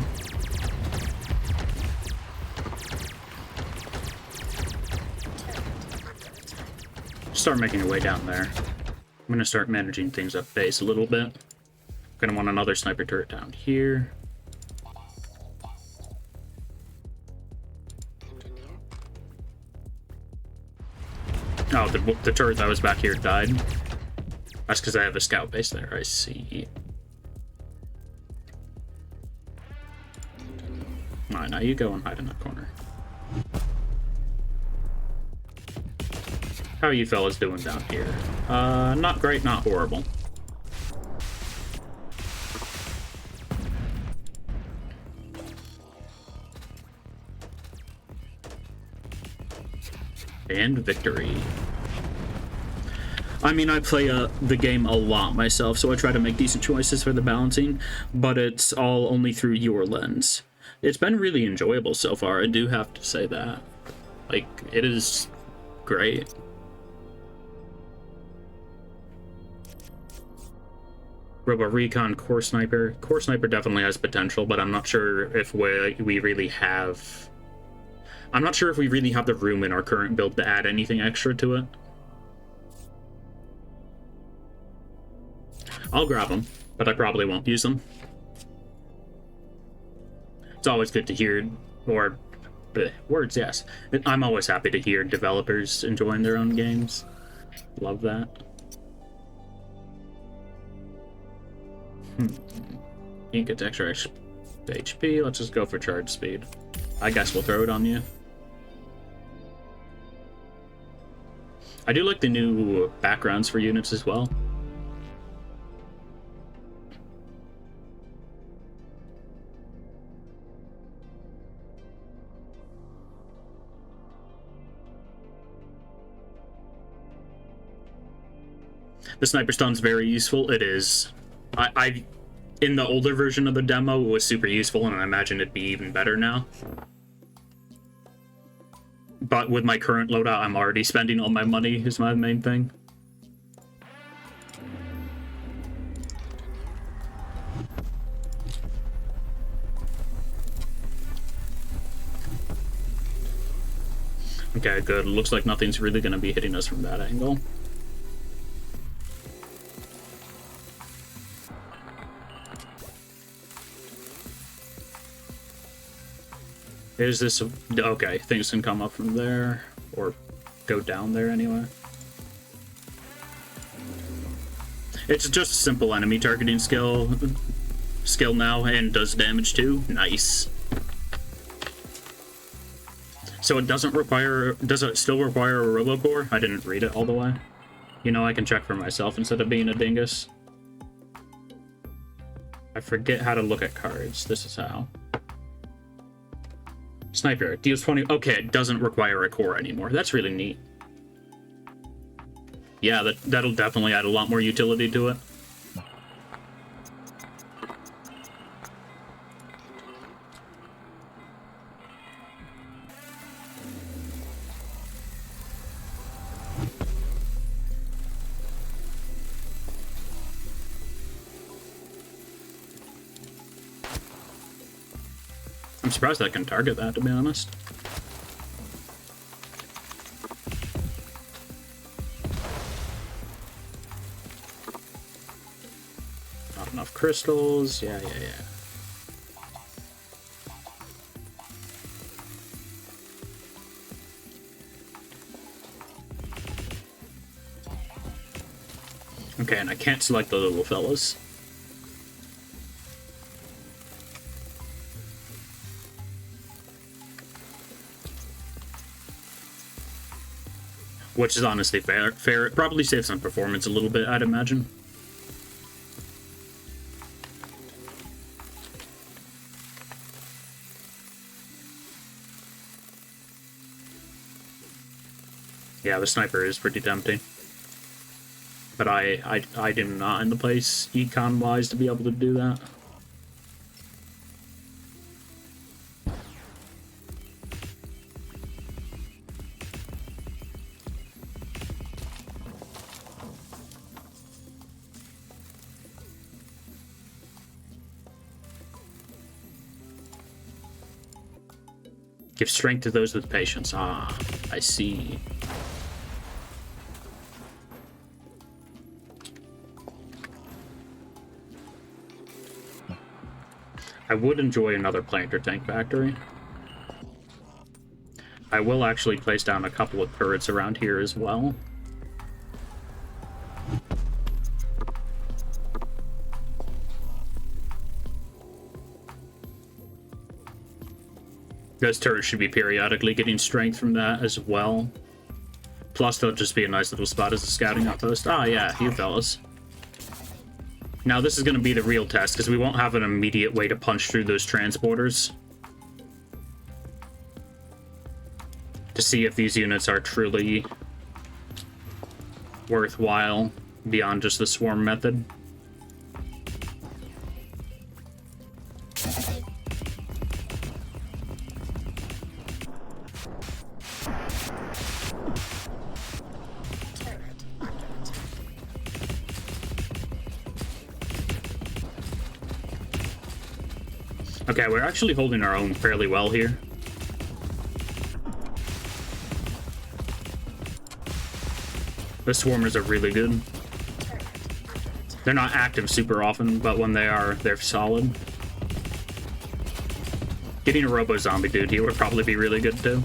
Start making your way down there. I'm gonna start managing things up base a little bit. Gonna want another sniper turret down here. Oh, the turret that was back here died. That's because I have a scout base there, I see. Alright, now you go and hide in that corner. How are you fellas doing down here? Not great, not horrible. And victory. I mean, I play the game a lot myself, so I try to make decent choices for the balancing, but it's all only through your lens. It's been really enjoyable so far, I do have to say that. Like, it is great. Robo Recon, Core Sniper. Core Sniper definitely has potential, but I'm not sure if we really have... I'm not sure if we really have the room in our current build to add anything extra to it. I'll grab them, but I probably won't use them. It's always good to hear, or words, yes. I'm always happy to hear developers enjoying their own games. Love that. You get extra HP. Let's just go for charge speed. I guess we'll throw it on you. I do like the new backgrounds for units as well. The sniper stun's very useful. It is. I in the older version of the demo, it was super useful, and I imagine it'd be even better now. But with my current loadout, I'm already spending all my money, is my main thing. Okay, good. Looks like nothing's really going to be hitting us from that angle. Is this... Okay, things can come up from there, or go down there anyway. It's just a simple enemy targeting skill now, and does damage too. Nice. So it doesn't require... Does it still require a Robocore? I didn't read it all the way. You know, I can check for myself instead of being a dingus. I forget how to look at cards. This is how. Sniper, deals 20... Okay, it doesn't require a core anymore. That's really neat. Yeah, that'll definitely add a lot more utility to it. I'm surprised I can target that, to be honest. Not enough crystals. Yeah. Okay, and I can't select the little fellas. which is honestly fair. It probably saves on performance a little bit, I'd imagine. Yeah, the sniper is pretty tempting. But I am not in the place econ-wise to be able to do that. Give strength to those with patience. Ah, I see. I would enjoy another planter tank factory. I will actually place down a couple of turrets around here as well. Those turrets should be periodically getting strength from that as well. Plus, they'll just be a nice little spot as a scouting outpost. Ah, yeah, you fellas. Now, this is going to be the real test, because we won't have an immediate way to punch through those transporters. To see if these units are truly worthwhile beyond just the swarm method. Okay, we're actually holding our own fairly well here. The swarmers are really good. They're not active super often, but when they are, they're solid. Getting a robo-zombie dude here would probably be really good too.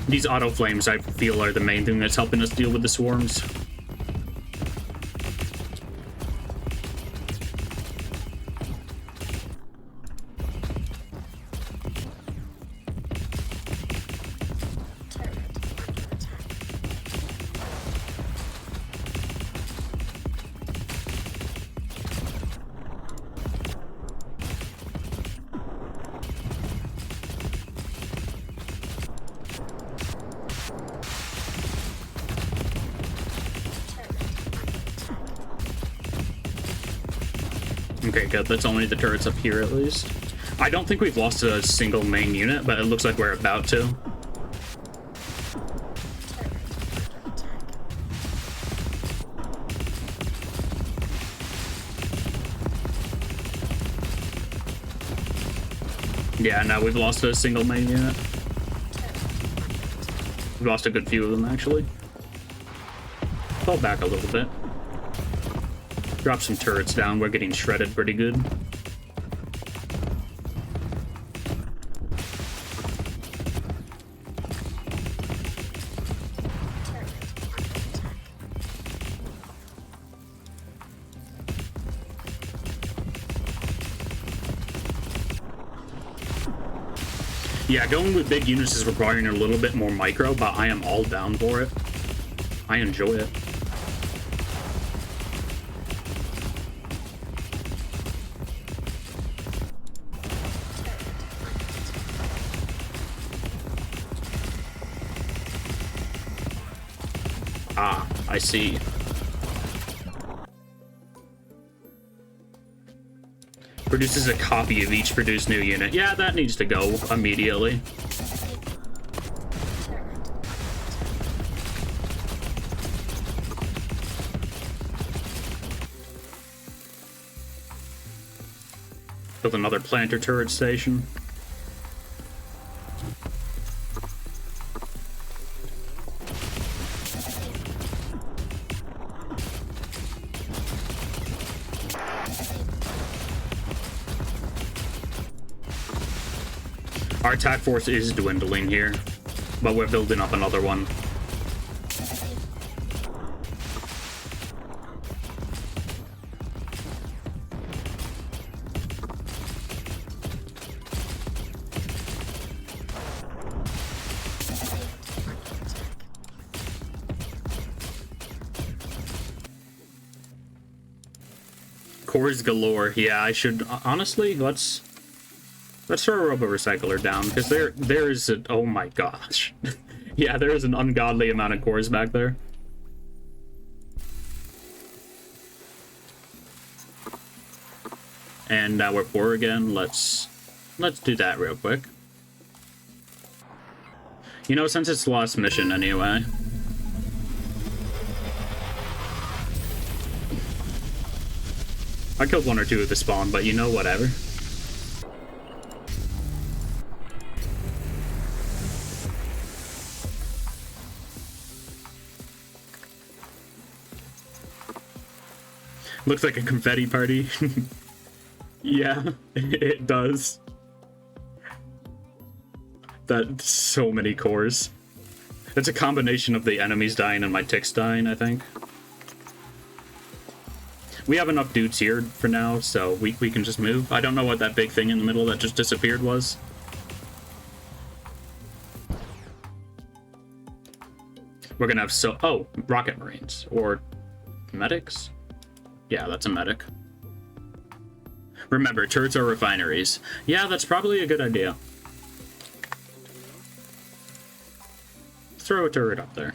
These auto flames, I feel, are the main thing that's helping us deal with the swarms. Okay, good. That's only the turrets up here, at least. I don't think we've lost a single main unit, but it looks like we're about to. Yeah, no, we've lost a single main unit. We've lost a good few of them, actually. Fall back a little bit. Drop some turrets down. We're getting shredded pretty good. Yeah, going with big units is requiring a little bit more micro, but I am all down for it. I enjoy it. Ah, I see. Produces a copy of each produced new unit. Yeah, that needs to go immediately. Build another planter turret station. Our attack force is dwindling here, but we're building up another one. Cores galore. Yeah, I should honestly let's throw a Robo Recycler down because there's a, oh my gosh. Yeah, there is an ungodly amount of cores back there. And now we're poor again. Let's do that real quick. You know, since it's the last mission anyway. I killed one or two at the spawn, but you know, whatever. Looks like a confetti party. Yeah, it does. That's so many cores. It's a combination of the enemies dying and my ticks dying, I think. We have enough dudes here for now, so we can just move. I don't know what that big thing in the middle that just disappeared was. We're gonna have oh, rocket marines. Or medics? Yeah, that's a medic. Remember, turrets are refineries. Yeah, that's probably a good idea. Throw a turret up there.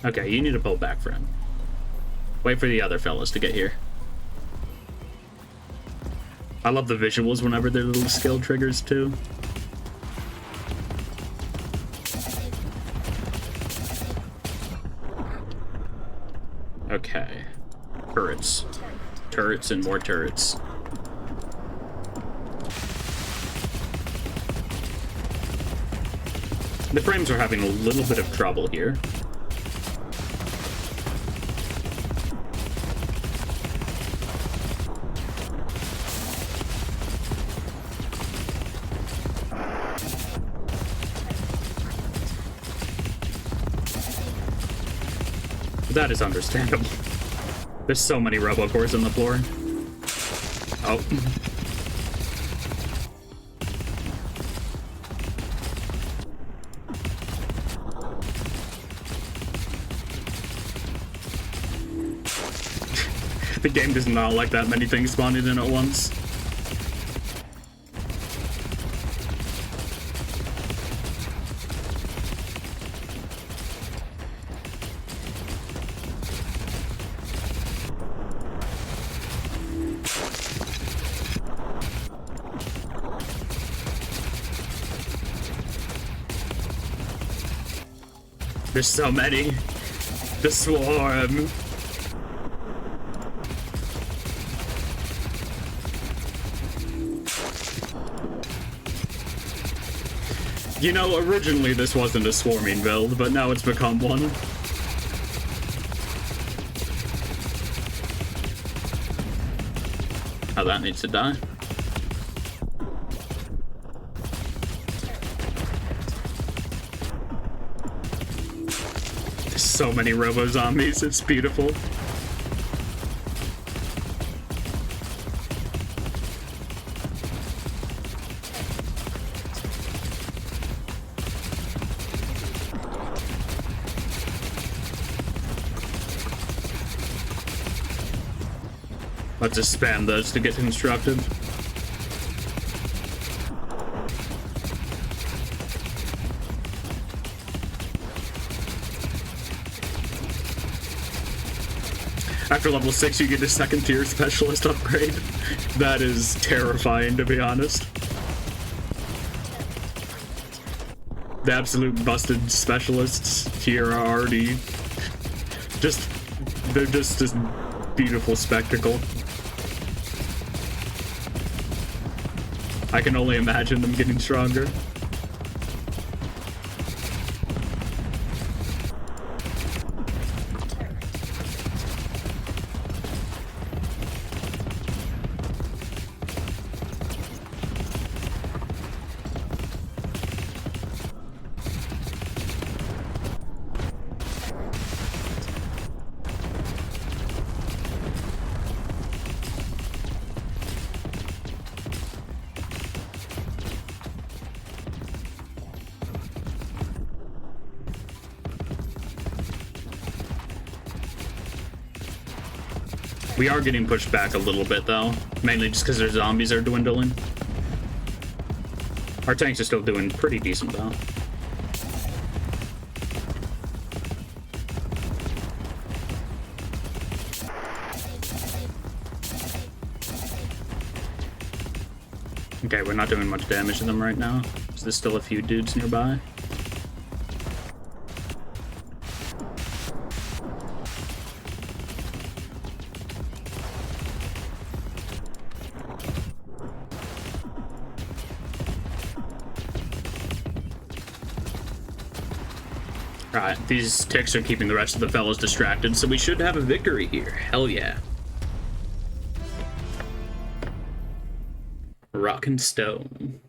Okay, you need to pull back, friend. Wait for the other fellas to get here. I love the visuals whenever they're little skill triggers, too. Okay. Turrets. Turrets and more turrets. The frames are having a little bit of trouble here. That is understandable. There's so many robocores on the floor. Oh. The game does not like that many things spawning in at once. There's so many. The swarm. You know, originally this wasn't a swarming build, but now it's become one. Oh, that needs to die. So many robo-zombies, it's beautiful. Let's just spam those to get constructed. After level 6, you get a second tier specialist upgrade. That is terrifying, to be honest. The absolute busted specialists here are already they're just this beautiful spectacle. I can only imagine them getting stronger. We are getting pushed back a little bit, though. Mainly just because their zombies are dwindling. Our tanks are still doing pretty decent, though. Okay, we're not doing much damage to them right now. There's still a few dudes nearby. Alright, these ticks are keeping the rest of the fellas distracted, so we should have a victory here. Hell yeah. Rock and stone.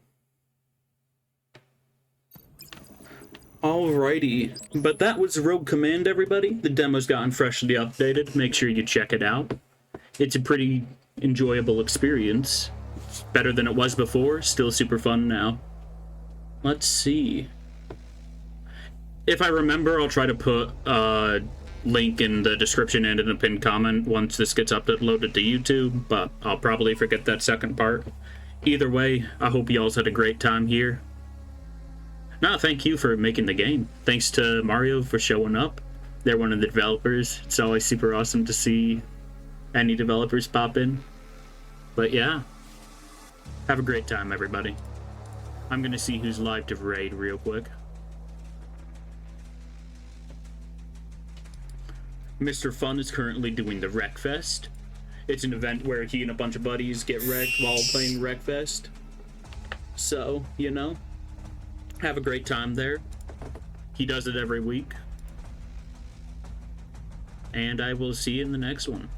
Alrighty, but that was Rogue Command, everybody. The demo's gotten freshly updated. Make sure you check it out. It's a pretty enjoyable experience. Better than it was before, still super fun now. Let's see. If I remember, I'll try to put a link in the description and in the pinned comment once this gets uploaded to YouTube, but I'll probably forget that second part. Either way, I hope you all had a great time here. No, thank you for making the game. Thanks to Mario for showing up. They're one of the developers. It's always super awesome to see any developers pop in. But yeah, have a great time, everybody. I'm gonna see who's live to raid real quick. Mr. Fun is currently doing the Wreckfest. It's an event where he and a bunch of buddies get wrecked while playing Wreckfest. So, you know, have a great time there. He does it every week. And I will see you in the next one.